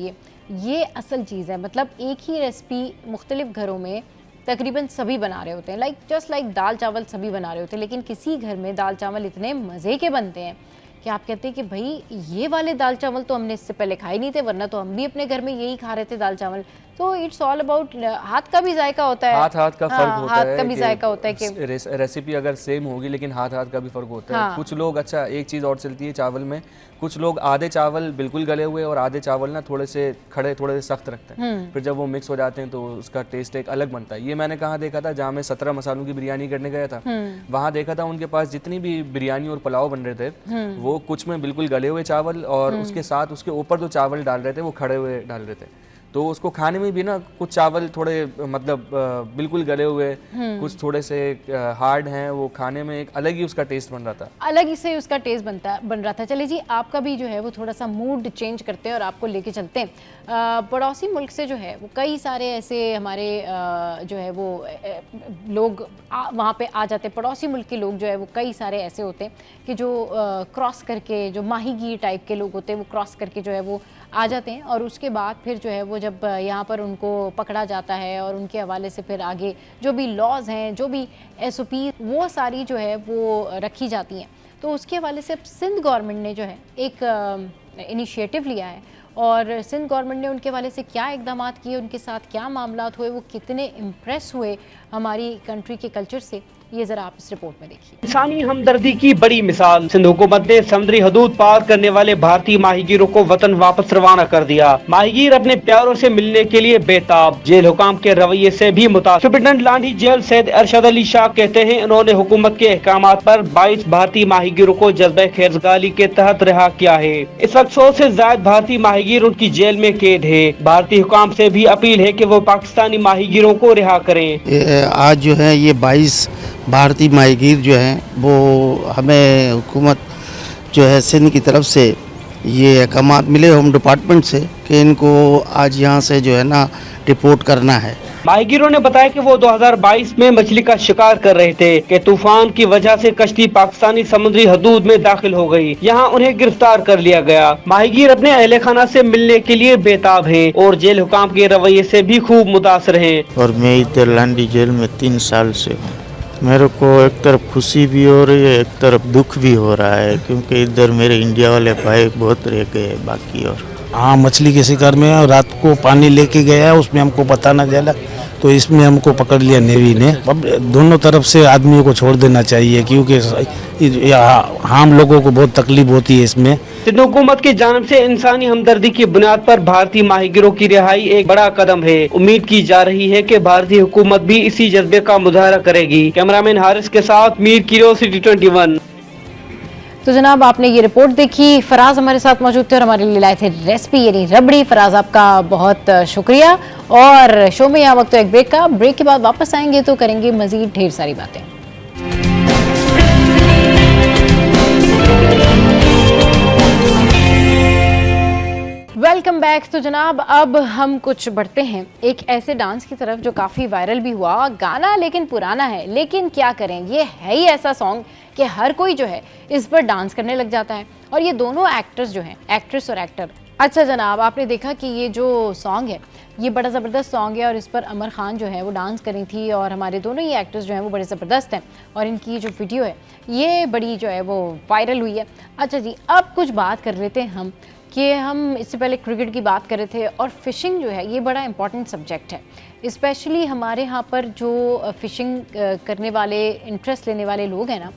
ये असल चीज़ है। मतलब एक ही रेसिपी मुख्तलिफ घरों में तकरीबन सभी बना रहे होते हैं, जस्ट लाइक दाल चावल सभी बना रहे होते हैं, लेकिन किसी घर में दाल चावल इतने मज़े के बनते हैं कि आप कहते हैं कि भाई ये वाले दाल चावल तो हमने इससे पहले खाए नहीं थे, वरना तो हम भी अपने घर में यही खा रहे थे दाल चावल। तो इट्स ऑल अबाउट हाथ का भी जायका होता है, हाथ का फर्क होता है, हाथ का भी जायका होता है कि रेसिपी अगर सेम होगी लेकिन हाथ का भी फर्क होता है। कुछ लोग, अच्छा एक चीज़ और चलती है चावल में, कुछ लोग आधे चावल बिल्कुल गले हुए और आधे चावल ना थोड़े से खड़े, थोड़े से सख्त रखते हैं, फिर जब वो मिक्स हो जाते हैं तो उसका टेस्ट एक अलग बनता है। ये मैंने कहाँ देखा था, जहाँ मैं 17 मसालों की बिरयानी करने गया था, वहाँ देखा था उनके पास जितनी भी बिरयानी और पुलाव बन रहे थे, वो कुछ में बिल्कुल गले हुए चावल और उसके साथ उसके ऊपर जो चावल डाल रहे थे वो खड़े हुए डाल रहे थे। तो उसको खाने में भी ना कुछ चावल थोड़े मतलब बिल्कुल गले हुए, कुछ थोड़े से हार्ड हैं, वो खाने में एक अलग ही उसका टेस्ट बन रहा था, अलग ही से उसका टेस्ट बन रहा था। चलिए जी, आपका भी जो है वो थोड़ा सा मूड चेंज करते हैं और आपको लेके चलते हैं पड़ोसी मुल्क से। जो है वो कई सारे ऐसे हमारे जो है वो लोग वहाँ पे आ जाते हैं। पड़ोसी मुल्क के लोग जो है वो कई सारे ऐसे होते हैं कि जो क्रॉस करके, जो माहीगीर टाइप के लोग होते हैं, वो क्रॉस करके जो है वो आ जाते हैं, और उसके बाद फिर जो है वो जब यहाँ पर उनको पकड़ा जाता है और उनके हवाले से फिर आगे जो भी लॉज हैं, जो भी SOP, वो सारी जो है वो रखी जाती हैं। तो उसके हवाले से अब सिंध गवर्नमेंट ने जो है एक इनिशिएटिव लिया है, और सिंध गवर्नमेंट ने उनके वाले से क्या इकदाम किए, उनके साथ क्या मामलात हुए, वो कितने इम्प्रेस हुए हमारी कंट्री के कल्चर से, ये जरा आप इस रिपोर्ट में देखिए। इंसानी हमदर्दी की बड़ी मिसाल, सिंध हुकूमत ने समुद्री हदूद पार करने वाले भारतीय माहीगीरों को वतन वापस रवाना कर दिया। माहीगीर अपने प्यारों से मिलने के लिए बेताब, जेल हुकाम के रवैये से भी मुतासिर। सुप्रिटेंडेंट लांढी जेल सैयद अरशद अली शाह कहते हैं, उन्होंने हुकूमत के अहकामात पर 22 भारतीय माहीगीरों को जज्बे खैरगाली के तहत रिहा किया है। इस वक्त 100 से ज्यादा भारतीय माहीगीर उनकी जेल में कैद है। भारतीय हुकाम से भी अपील है कि वो पाकिस्तानी माहीगीरों को रिहा करें। आज जो है ये 22 भारतीय माहीगीर जो हैं वो हमें हुकूमत जो है सिंध की तरफ से ये अहकाम मिले होम डिपार्टमेंट से कि इनको आज यहाँ से जो है ना रिपोर्ट करना है। माहीगीरों ने बताया कि वो 2022 में मछली का शिकार कर रहे थे कि तूफान की वजह से कश्ती पाकिस्तानी समुद्री हदूद में दाखिल हो गई। यहाँ उन्हें गिरफ्तार कर लिया गया। माहीगीर अपने अहले खाना से मिलने के लिए बेताब हैं और जेल हुकाम के रवैये से भी खूब मुतासर हैं। और मैं इधर लांडी जेल में 3 साल से हूँ। मेरे को एक तरफ खुशी भी हो रही है, एक तरफ दुख भी हो रहा है, क्योंकि इधर मेरे इंडिया वाले भाई बहुत रह गए बाकी। और हाँ, मछली के शिकार में रात को पानी लेके गया, उसमें हमको पता न चला, तो इसमें हमको पकड़ लिया नेवी ने। अब दोनों तरफ से आदमियों को छोड़ देना चाहिए, क्योंकि हम लोगों को बहुत तकलीफ होती है इसमें। सिंध हुकूमत की जानिब से इंसानी हमदर्दी की बुनियाद पर भारतीय माहीगीरों की रिहाई एक बड़ा कदम है। उम्मीद की जा रही है कि भारतीय हुकूमत भी इसी जज्बे का मुजाहरा करेगी। कैमरामैन हारिस के साथ मीर क्यूरियोसिटी 21। तो जनाब आपने ये रिपोर्ट देखी, फराज हमारे साथ मौजूद थे और हमारे लिए लाए थे रेसिपी यानी रबड़ी। फराज आपका बहुत शुक्रिया। और शो में यहाँ वक्त तो एक ब्रेक का, ब्रेक के बाद वापस आएंगे तो करेंगे मजीद ढेर सारी बातें। Welcome back. तो जनाब अब हम कुछ बढ़ते हैं एक ऐसे डांस की तरफ जो काफ़ी वायरल भी हुआ, गाना लेकिन पुराना है, लेकिन क्या करें, ये है ही ऐसा सॉन्ग कि हर कोई जो है इस पर डांस करने लग जाता है। और ये दोनों एक्टर्स जो हैं, एक्ट्रेस और एक्टर। अच्छा जनाब आपने देखा कि ये जो सॉन्ग है ये बड़ा ज़बरदस्त सॉन्ग है और इस पर अमर खान जो है वो डांस करी थी और हमारे दोनों ही एक्टर्स जो हैं वो बड़े ज़बरदस्त हैं और इनकी जो वीडियो है ये बड़ी जो है वो वायरल हुई है। अच्छा जी, अब कुछ बात कर लेते हैं हम कि हम इससे पहले क्रिकेट की बात कर रहे थे और फ़िशिंग जो है ये बड़ा इंपॉर्टेंट सब्जेक्ट है। स्पेशली हमारे यहाँ पर जो फ़िशिंग करने वाले, इंटरेस्ट लेने वाले लोग हैं ना,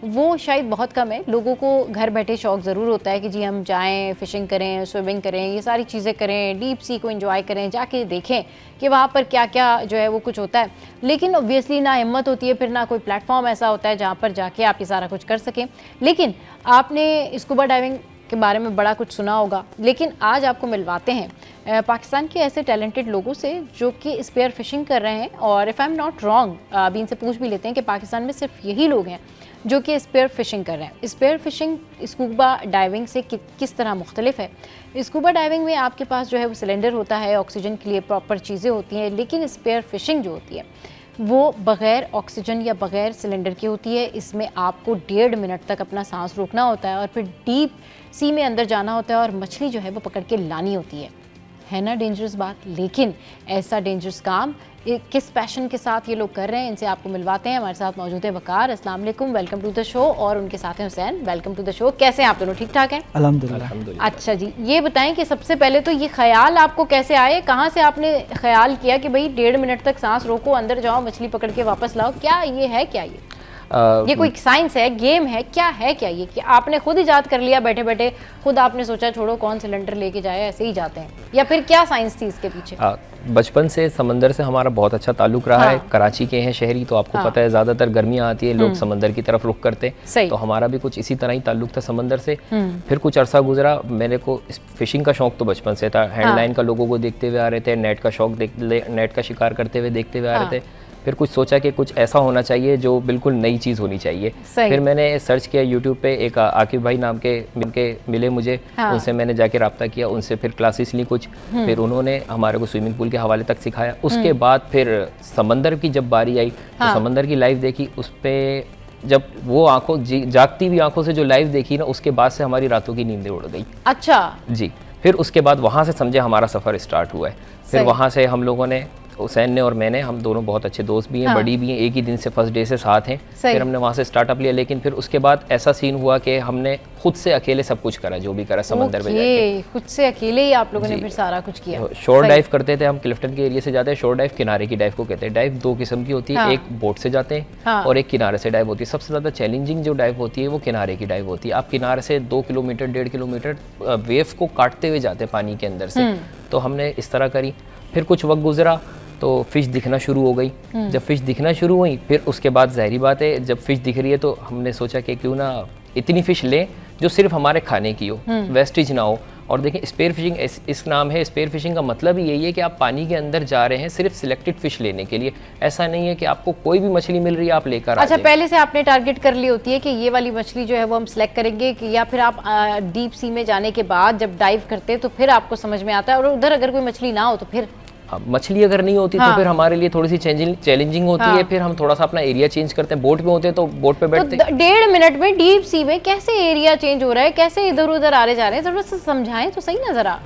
वो शायद बहुत कम है। लोगों को घर बैठे शौक़ ज़रूर होता है कि जी हम जाएं, फ़िशिंग करें, स्विमिंग करें, ये सारी चीज़ें करें, डीप सी को एंजॉय करें, जाके देखें कि वहाँ पर क्या क्या जो है वो कुछ होता है। लेकिन ऑब्वियसली ना हिम्मत होती है, फिर ना कोई प्लेटफॉर्म ऐसा होता है जहाँ पर जाके आप ये सारा कुछ कर सकें। लेकिन आपने स्कूबा डाइविंग के बारे में बड़ा कुछ सुना होगा, लेकिन आज आपको मिलवाते हैं पाकिस्तान के ऐसे टैलेंटेड लोगों से जो कि स्पेयर फिशिंग कर रहे हैं। और if I am not wrong, अभी इनसे पूछ भी लेते हैं कि पाकिस्तान में सिर्फ यही लोग हैं जो कि स्पेयर फिशिंग कर रहे हैं। स्पेयर फिशिंग स्कूबा डाइविंग से किस तरह मुख्तलिफ है। स्कूबा डाइविंग में आपके पास जो है वो सिलेंडर होता है, ऑक्सीजन के लिए प्रॉपर चीज़ें होती हैं, लेकिन स्पेयर फिशिंग जो होती है वो बग़ैर ऑक्सीजन या बग़ैर सिलेंडर की होती है। इसमें आपको 1.5 मिनट तक अपना सांस रोकना होता है और फिर डीप सी में अंदर जाना होता है और मछली जो है वो पकड़ के लानी होती है ना डेंजरस बात। लेकिन ऐसा डेंजरस काम किस पैशन के साथ ये लोग कर रहे हैं, इनसे आपको मिलवाते हैं। हमारे साथ मौजूद है वकार, अस्सलाम वालेकुम, वेलकम टू द शो। और उनके साथ हैं Hussain, welcome to the show. कैसे हैं आप दोनों, ठीक ठाक हैं? अल्हम्दुलिल्लाह। अच्छा जी, ये बताएं कि सबसे पहले तो ये ख्याल आपको कैसे आए, कहाँ से आपने ख्याल किया कि भाई 1.5 मिनट तक सांस रोको, अंदर जाओ, मछली पकड़ के वापस लाओ? क्या ये है, क्या ये कोई साइंस है, गेम है, क्या है, क्या ये कि आपने खुद इजाद कर लिया बैठे बैठे, खुद आपने सोचा छोड़ो कौन सिलेंडर लेके जाए, ऐसे ही जाते हैं, या फिर क्या साइंस थी इसके पीछे? बचपन से समंदर से हमारा बहुत अच्छा ताल्लुक रहा है। कराची के हैं शहरी, तो आपको पता है ज़्यादातर गर्मियाँ आती है, लोग समंदर की तरफ रुख करते, तो हमारा भी कुछ इसी तरह ही ताल्लुक था समंदर से। फिर कुछ अरसा गुजरा, मेरे को फिशिंग का शौक तो बचपन से था। हैंडलाइन का लोगों को देखते हुए आ रहे थे, नेट का शौक नेट का शिकार करते हुए देखते हुए आ रहे थे। फिर कुछ सोचा कि कुछ ऐसा होना चाहिए जो बिल्कुल नई चीज़ होनी चाहिए। फिर मैंने सर्च किया यूट्यूब पे, एक आकिब भाई नाम के मिले मुझे, उनसे मैंने जाके रब्ता किया, उनसे फिर क्लासेस ली कुछ, फिर उन्होंने हमारे को स्विमिंग पूल के हवाले तक सिखाया। उसके बाद फिर समंदर की जब बारी आई तो समंदर की लाइव देखी, उस पर जब वो जागती हुई आंखों से जो लाइव देखी ना, उसके बाद से हमारी रातों की नींदें उड़ गई। अच्छा जी। फिर उसके बाद वहाँ से समझे हमारा सफ़र स्टार्ट हुआ है। फिर वहाँ से हम लोगों ने, हुसैन ने और मैंने, हम दोनों बहुत अच्छे दोस्त भी हैं, बड़ी भी हैं, एक ही दिन से फर्स्ट डे से साथ हैं। फिर हमने वहाँ से स्टार्टअप लिया, लेकिन फिर उसके बाद ऐसा सीन हुआ कि हमने खुद से अकेले सब कुछ करा, जो भी करा समंदर में जाके खुद से अकेले ही आप लोगों ने फिर सारा कुछ किया। शोर डाइव करते थे हम, क्लिफ्टन के एरिया से जाते हैं। शोर डाइव किनारे की डाइव को कहते हैं। डाइव 2 किस्म की होती है, एक बोट से जाते हैं और एक किनारे से डाइव होती है। सबसे ज़्यादा चैलेंजिंग जो डाइव होती है वो किनारे की डाइव होती है। आप किनारे से 2 किलोमीटर 1.5 किलोमीटर वेव को काटते हुए जाते हैं पानी के अंदर से। तो हमने इस तरह करी। फिर कुछ वक्त गुजरा तो फ़िश दिखना शुरू हो गई। जब फ़िश दिखना शुरू हुई, फिर उसके बाद ज़ाहिरी बात है जब फ़िश दिख रही है तो हमने सोचा कि क्यों ना इतनी फ़िश लें जो सिर्फ हमारे खाने की हो, वेस्टेज ना हो और देखें स्पेयर फिशिंग इस नाम है, स्पेयर फिशिंग का मतलब ही यही है कि आप पानी के अंदर जा रहे हैं सिर्फ सिलेक्टेड फिश लेने के लिए। ऐसा नहीं है कि आपको कोई भी मछली मिल रही है आप लेकर अच्छा, पहले से आपने टारगेट कर ली होती है कि ये वाली मछली जो है वो हम सिलेक्ट करेंगे, कि या फिर आप डीप सी में जाने के बाद जब डाइव करते हैं तो फिर आपको समझ में आता है, और उधर अगर कोई मछली ना हो तो फिर मछली अगर नहीं होती तो फिर हमारे लिए थोड़ी सी चैलेंजिंग होती है, फिर हम थोड़ा सा अपना एरिया चेंज करते हैं। बोट में होते हैं तो बोट पे बैठते हैं। 1.5 मिनट में डीप सी में कैसे एरिया चेंज हो रहा है, कैसे इधर उधर आ रहे जा रहे हैं, थोड़ा सा समझाएं तो सही ना जरा।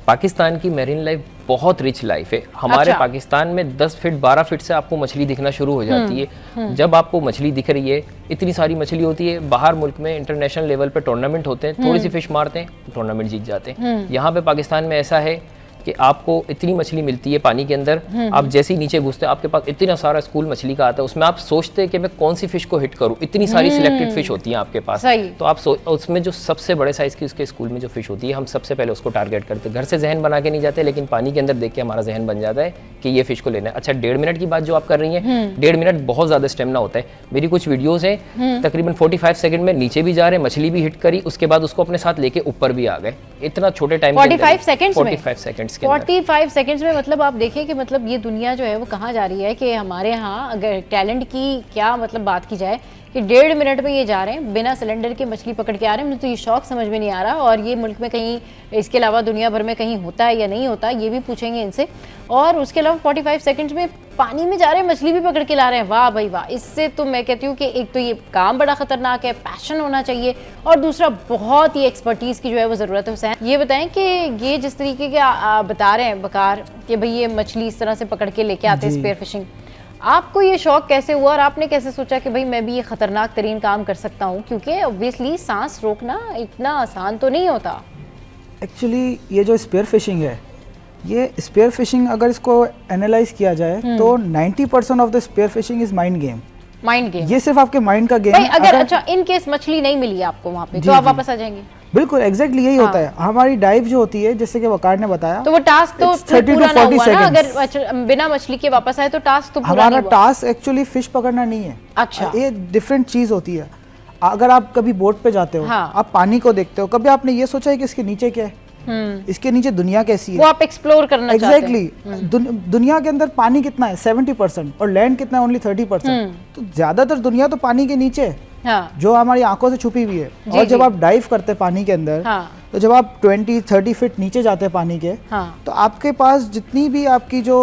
पाकिस्तान की मेरीन लाइफ बहुत रिच लाइफ है। हमारे पाकिस्तान में 10 फीट 12 फीट से आपको मछली दिखना शुरू हो जाती है। जब आपको मछली दिख रही है, इतनी सारी मछली होती है, बाहर मुल्क में इंटरनेशनल लेवल पे टूर्नामेंट होते हैं, थोड़ी सी फिश मारते हैं, टूर्नामेंट जीत जाते हैं। यहाँ पे पाकिस्तान में ऐसा है कि आपको इतनी मछली मिलती है पानी के अंदर, आप जैसे ही नीचे घुसते हैं आपके पास इतना सारा स्कूल मछली का आता है, उसमें आप सोचते हैं कि मैं कौन सी फिश को हिट करूं, इतनी सारी सिलेक्टेड फिश होती हैं आपके पास। तो आप उसमें जो सबसे बड़े साइज की उसके स्कूल में जो फिश होती है, हम सबसे पहले उसको टारगेट करते हैं। घर से जहन बना के नहीं जाते, लेकिन पानी के अंदर देख के हमारा जहन बन जाता है कि ये फिश को लेना है। अच्छा, 1.5 मिनट की बात जो आप कर रही हैं, 1.5 मिनट बहुत ज्यादा स्टेमिना होता है। मेरी कुछ वीडियोज हैं तकरीबन 45 सेकंड में नीचे भी जा रहे हैं, मछली भी हिट करी, उसके बाद उसको अपने साथ लेके ऊपर भी आ गए, इतना छोटे टाइम 45 सेकंड्स में 45 सेकंड्स के अंदर 45 सेकंड्स में। मतलब आप देखें कि मतलब ये दुनिया जो है वो कहाँ जा रही है, कि हमारे यहाँ अगर टैलेंट की क्या मतलब बात की जाए कि 1.5 मिनट में ये जा रहे हैं बिना सिलेंडर के मछली पकड़ के आ रहे हैं। मुझे तो ये शौक समझ में नहीं आ रहा, और ये मुल्क में कहीं इसके अलावा दुनिया भर में कहीं होता है या नहीं होता, ये भी पूछेंगे इनसे। और उसके अलावा 45 सेकंड्स में पानी में जा रहे हैं, मछली भी पकड़ के ला रहे हैं। वाह भाई वाह, इससे तो मैं कहती हूँ कि एक तो ये काम बड़ा खतरनाक है, पैशन होना चाहिए, और दूसरा बहुत ही एक्सपर्टीज की जो है वो ज़रूरत है। हुसैन, ये बताएं कि ये जिस तरीके के बता रहे हैं बकार कि भाई ये मछली इस तरह से पकड़ के लेके आते हैं स्पेयर फिशिंग, आपको ये शौक कैसे हुआ और आपने कैसे सोचा कि भाई मैं भी ये खतरनाक तरीन काम कर सकता हूँ? क्योंकि ऑब्वियसली सांस रोकना इतना आसान तो नहीं होता। एक्चुअली ये जो स्पेयर फिशिंग है, ये स्पेयर फिशिंग अगर इसको एनालाइज किया जाए तो 90% of the spear fishing is mind game. Mind game, ये सिर्फ आपके माइंड का गेम है। अगर अच्छा इन केस मछली नहीं मिली आपको वहाँ पे तो आप वापस आ जाएंगे? बिल्कुल एग्जैक्टली यही होता है। हमारी डाइव जो होती है, जैसे कि वकार ने बताया, तो वो टास्क तो 30 to 40 सेकंड्स। अगर बिना मछली के वापस आए तो टास्क तो पूरा हमारा टास्क एक्चुअली फिश पकड़ना नहीं है। अच्छा, ये डिफरेंट चीज होती है। अगर आप कभी बोट पे जाते हो, आप पानी को देखते हो, कभी आपने ये सोचा है कि इसके नीचे क्या है, इसके नीचे दुनिया कैसी है, वो आप एक्सप्लोर करना चाहते हैं। एग्जैक्टली दुनिया के अंदर पानी कितना है 70% और लैंड कितना है ओनली 30%। तो ज्यादातर दुनिया तो पानी के नीचे है, जो हमारी आंखों से छुपी हुई है। और जब आप डाइव करते हैं पानी के अंदर, तो जब आप 20-30 फीट नीचे जाते हैं पानी के, तो आपके पास जितनी भी आपकी जो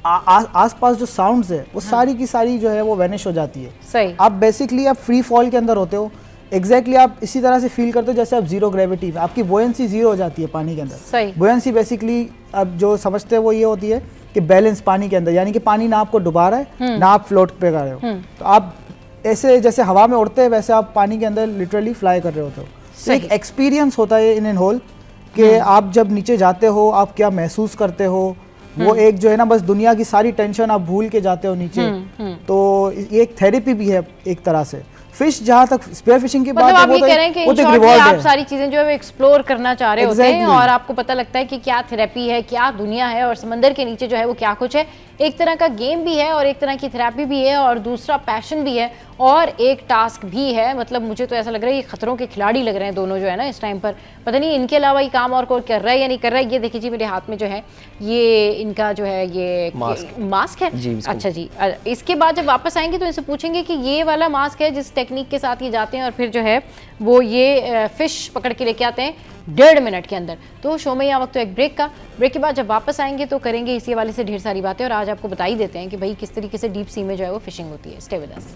आसपास जो साउंड्स है वो सारी की सारी जो है वो वैनिश हो जाती है। सही। आप बेसिकली आप फ्री फॉल के अंदर होते हो। एग्जैक्टली आप इसी तरह से फील करते हो जैसे आप जीरो ग्रेविटी, आपकी बोयंसी जीरो हो जाती है पानी के अंदर। सही। बोयंसी बेसिकली अब जो समझते हैं वो ये होती है कि बैलेंस पानी के अंदर, यानी कि पानी ना आपको डुबा रहा है ना आप फ्लोट पे कर रहे हो। तो आप ऐसे जैसे हवा में उड़ते हैं वैसे आप पानी के अंदर लिटरली फ्लाई कर रहे होते हो। तो एक एक्सपीरियंस होता है इन एन होल कि आप जब नीचे जाते हो आप क्या महसूस करते हो, वो एक जो है ना बस दुनिया की सारी टेंशन आप भूल के जाते हो नीचे। तो ये एक थेरेपी भी है एक तरह से। फिश जहाँ तक स्पेयर फिशिंग की बात है, आप ये कह रहे हैं कि इन शॉर्ट में आप सारी चीजें जो है एक्सप्लोर करना चाह रहे होते हैं और आपको पता लगता है कि क्या थेरेपी है, क्या दुनिया है और समंदर के नीचे जो है वो क्या कुछ है। एक तरह का गेम भी है और एक तरह की थेरेपी भी है और दूसरा पैशन भी है और एक टास्क भी है। मतलब मुझे तो ऐसा लग रहा है ये खतरों के खिलाड़ी लग रहे हैं दोनों जो है ना इस टाइम पर। पता नहीं इनके अलावा ये काम और कोई कर रहा है या नहीं कर रहा है। ये देखिए जी मेरे हाथ में जो है ये इनका जो है ये मास्क है जी। अच्छा जी, इसके बाद जब वापस आएंगे तो इनसे पूछेंगे कि ये वाला मास्क है जिस टेक्निक के साथ ये जाते हैं और फिर जो है वो ये फिश पकड़ के लेके आते हैं 1.5 मिनट के अंदर। तो शो में यहाँ वक्त तो एक ब्रेक के बाद जब वापस आएंगे तो करेंगे इसी वाले से ढेर सारी बातें और आज आपको बता ही देते हैं कि भाई किस तरीके से डीप सी में जो है वो फिशिंग होती है। Stay with us.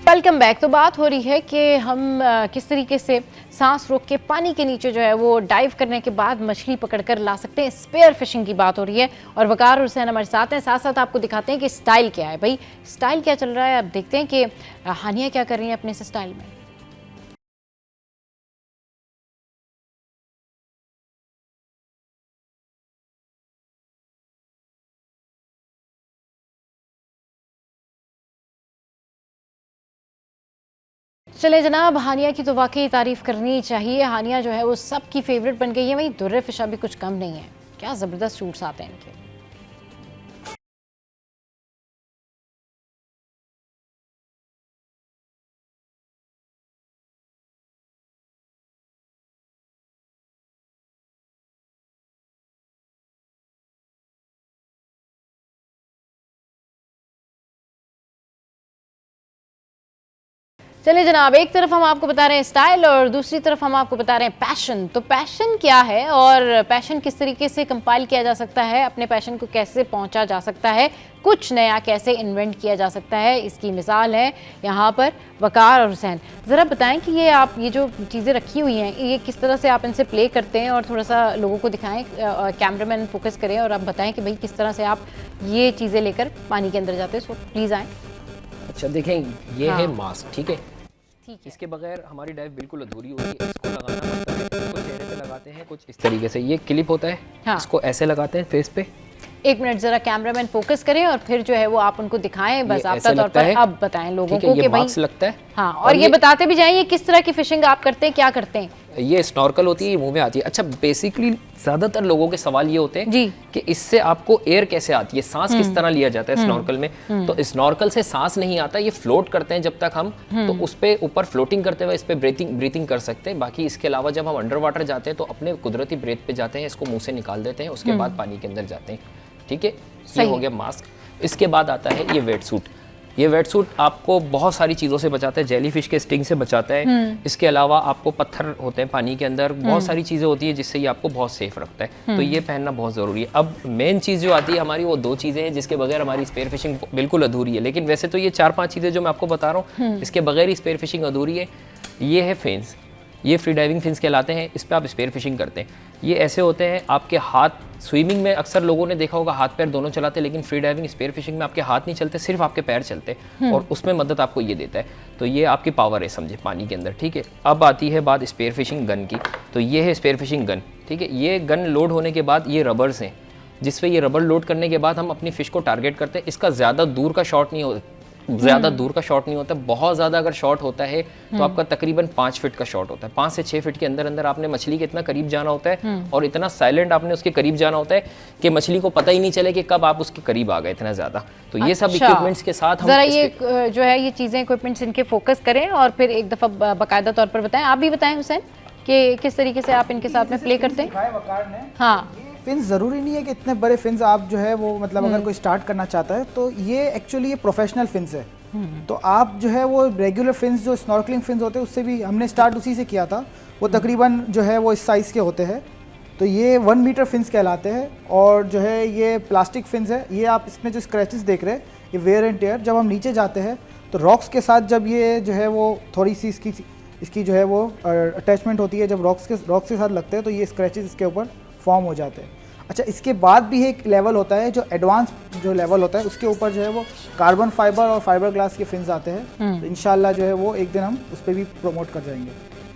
Welcome back. तो बात हो रही है कि हम किस तरीके से सांस रोक के पानी के नीचे जो है वो डाइव करने के बाद मछली पकड़कर ला सकते हैं। स्पेयर फिशिंग की बात हो रही है और वकार हुसैन हमारे साथ हैं। साथ साथ आपको दिखाते हैं कि स्टाइल क्या है, भाई स्टाइल क्या चल रहा है। अब देखते हैं कि हानिया क्या कर रही है अपने इस स्टाइल में। चले जनाब, हानिया की तो वाकई तारीफ करनी चाहिए। हानिया जो है वो सबकी फेवरेट बन गई है। वहीं दुर्रे फिशा भी कुछ कम नहीं है। क्या ज़बरदस्त शूट्स आते हैं इनके। चलिए जनाब, एक तरफ हम आपको बता रहे हैं स्टाइल और दूसरी तरफ हम आपको बता रहे हैं पैशन। तो पैशन क्या है और पैशन किस तरीके से कंपाइल किया जा सकता है, अपने पैशन को कैसे पहुंचा जा सकता है, कुछ नया कैसे इन्वेंट किया जा सकता है, इसकी मिसाल है यहाँ पर वकार और हुसैन। ज़रा बताएं कि ये आप ये जो चीज़ें रखी हुई हैं ये किस तरह से आप इनसे प्ले करते हैं और थोड़ा सा लोगों को दिखाएं, कैमरामैन फोकस करें और आप बताएं कि भाई किस तरह से आप ये चीज़ें लेकर पानी के अंदर जाते हैं। सो प्लीज़ आएँ। अच्छा देखें, ये है मास्क, ठीक है। इसके बगैर हमारी डाइव बिल्कुल अधूरी होती है। इसको लगाना पड़ता है, इसको चेहरे पे लगाते हैं कुछ इस तरीके से, ये क्लिप होता है। हाँ। इसको ऐसे लगाते हैं फेस पे। एक मिनट जरा कैमरामैन फोकस करें और फिर जो है वो आप उनको दिखाएं बस आपका तौर पर। अब बताएं लोगों को कि भाई लगता है। हाँ, और ये बताते भी जाएं ये किस तरह की फिशिंग आप करते हैं, क्या करते हैं। ये स्नॉर्कल होती है, ये मुंह में आती है। अच्छा, बेसिकली ज्यादातर लोगों के सवाल ये होते हैं जी कि इससे आपको एयर कैसे आती है, सांस किस तरह लिया जाता है स्नॉर्कल में। तो स्नॉर्कल से सांस नहीं आता, ये फ्लोट करते हैं जब तक हम, तो उस पे ऊपर फ्लोटिंग करते हुए इस पे ब्रीथिंग कर सकते हैं। बाकी इसके अलावा जब हम अंडर वाटर जाते हैं तो अपने कुदरती ब्रेथ पे जाते हैं, इसको मुंह से निकाल देते हैं, उसके बाद पानी के अंदर जाते हैं। ठीक है, ये हो गया मास्क। इसके बाद आता है ये वेट सूट। ये वेट सूट आपको बहुत सारी चीज़ों से बचाता है, जेलीफिश के स्टिंग से बचाता है। इसके अलावा आपको पत्थर होते हैं पानी के अंदर, बहुत सारी चीज़ें होती है जिससे ये आपको बहुत सेफ रखता है। तो ये पहनना बहुत ज़रूरी है। अब मेन चीज़ जो आती है हमारी, वो दो चीज़ें हैं जिसके बगैर हमारी स्पेयर फिशिंग बिल्कुल अधूरी है। लेकिन वैसे तो ये 4-5 चीज़ें जो मैं आपको बता रहा हूँ, इसके बगैर ही स्पेयर फिशिंग अधूरी है। ये है फिन्स, ये फ्री डाइविंग फिन्स कहलाते हैं। इस पर आप स्पेयर फिशिंग करते हैं। ये ऐसे होते हैं, आपके हाथ, स्विमिंग में अक्सर लोगों ने देखा होगा हाथ पैर दोनों चलाते हैं, लेकिन फ्री डाइविंग स्पेयर फिशिंग में आपके हाथ नहीं चलते, सिर्फ आपके पैर चलते हैं और उसमें मदद आपको ये देता है। तो ये आपकी पावर है समझे पानी के अंदर। ठीक है, अब आती है बात स्पेयर फिशिंग गन की। तो ये है स्पेयर फिशिंग गन। ठीक है, ये गन लोड होने के बाद ये रबर्स हैं, जिस पे ये रबर लोड करने के बाद हम अपनी फिश को टारगेट करते हैं। इसका ज़्यादा दूर का शॉट नहीं होता, बहुत ज़्यादा अगर शॉट होता है तो आपका तकरीबन 5 फीट का शॉट होता है। 5 से 6 फीट के अंदर अंदर आपने मछली के इतना करीब जाना होता है और इतना साइलेंट आपने उसके करीब जाना होता है कि मछली को पता ही नहीं चले कि कब आप उसके करीब आ गए इतना ज़्यादा। तो ये सब इक्विपमेंट्स के साथ हम ये जो है ये चीज़ें इक्विपमेंट्स इनके फोकस करें और फिर एक दफ़ा बाकायदा तौर पर बताएं। आप भी बताएं हुसैन कि किस तरीके से आप इनके साथ में प्ले करते हैं। हाँ, फिन्स ज़रूरी नहीं है कि इतने बड़े फिन्स आप जो है वो मतलब अगर कोई स्टार्ट करना चाहता है तो ये एक्चुअली ये प्रोफेशनल फिन्स है। तो आप जो है वो रेगुलर फिन्स जो स्नॉर्कलिंग फिन्स होते हैं उससे भी हमने स्टार्ट उसी से किया था। वो तकरीबन जो है वो इस साइज़ के होते हैं। तो ये 1 मीटर फिन्स कहलाते हैं और जो है ये प्लास्टिक फिन्स है। ये आप इसमें जो स्क्रैचेस देख रहे हैं ये वेयर एंड टेयर। जब हम नीचे जाते हैं तो रॉक्स के साथ जब ये जो है वो थोड़ी सी इसकी जो है वो अटैचमेंट होती है, जब रॉक्स के साथ लगते हैं तो ये स्क्रैचेस इसके ऊपर फॉर्म हो जाते हैं। अच्छा, इसके बाद भी एक लेवल होता है जो एडवांस जो लेवल होता है, उसके ऊपर जो है वो कार्बन फाइबर और फाइबर ग्लास के फिन्स आते हैं। तो इंशाल्लाह जो है वो एक दिन हम उस पर भी प्रमोट कर जाएंगे।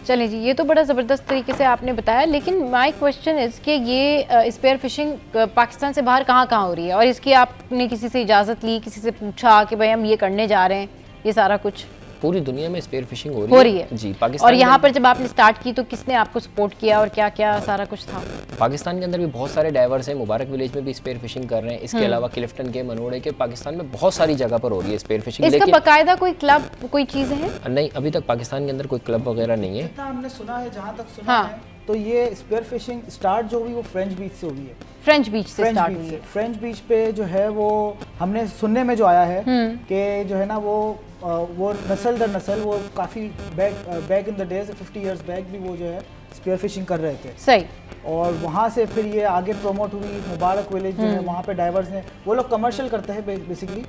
चलिए जी, ये तो बड़ा ज़बरदस्त तरीके से आपने बताया। लेकिन माय क्वेश्चन इज़ कि ये स्पेयर फिशिंग पाकिस्तान से बाहर कहाँ हो रही है और इसकी आपने किसी से इजाज़त ली, किसी से पूछा कि भाई हम ये करने जा रहे हैं, ये सारा कुछ? पूरी दुनिया में स्पेयर फिशिंग हो रही है जी। पाकिस्तान और यहाँ पर जब आपने स्टार्ट की तो किसने आपको सपोर्ट किया और क्या क्या सारा कुछ था? पाकिस्तान के अंदर भी बहुत सारे डाइवर्स हैं, मुबारक विलेज में भी स्पेयर फिशिंग कर रहे हैं। इसके अलावा क्लिफ्टन के, मनोड़े के, पाकिस्तान में बहुत सारी जगह पर हो रही है स्पेयर फिशिंग। इसका बाकायदा कोई क्लब, कोई चीज़ें हैं? नहीं, अभी तक पाकिस्तान के अंदर कोई क्लब वगैरह नहीं है। हमने सुना है, जहाँ तक सुना है तो ये स्पेयर फिशिंग स्टार्ट जो हुई वो फ्रेंच बीच से हुई है। फ्रेंच बीच से स्टार्ट हुई है। फ्रेंच बीच पे जो है वो हमने सुनने में जो आया है कि जो है ना वो नस्ल दर नस्ल वो काफ़ी back in the days 50 years back भी वो जो है स्पेयर फिशिंग कर रहे थे। सही। और वहाँ से फिर ये आगे प्रमोट हुई। मुबारक विलेज जो है वहाँ पे डाइवर्स ने, वो लोग कमर्शियल करते हैं बेसिकली।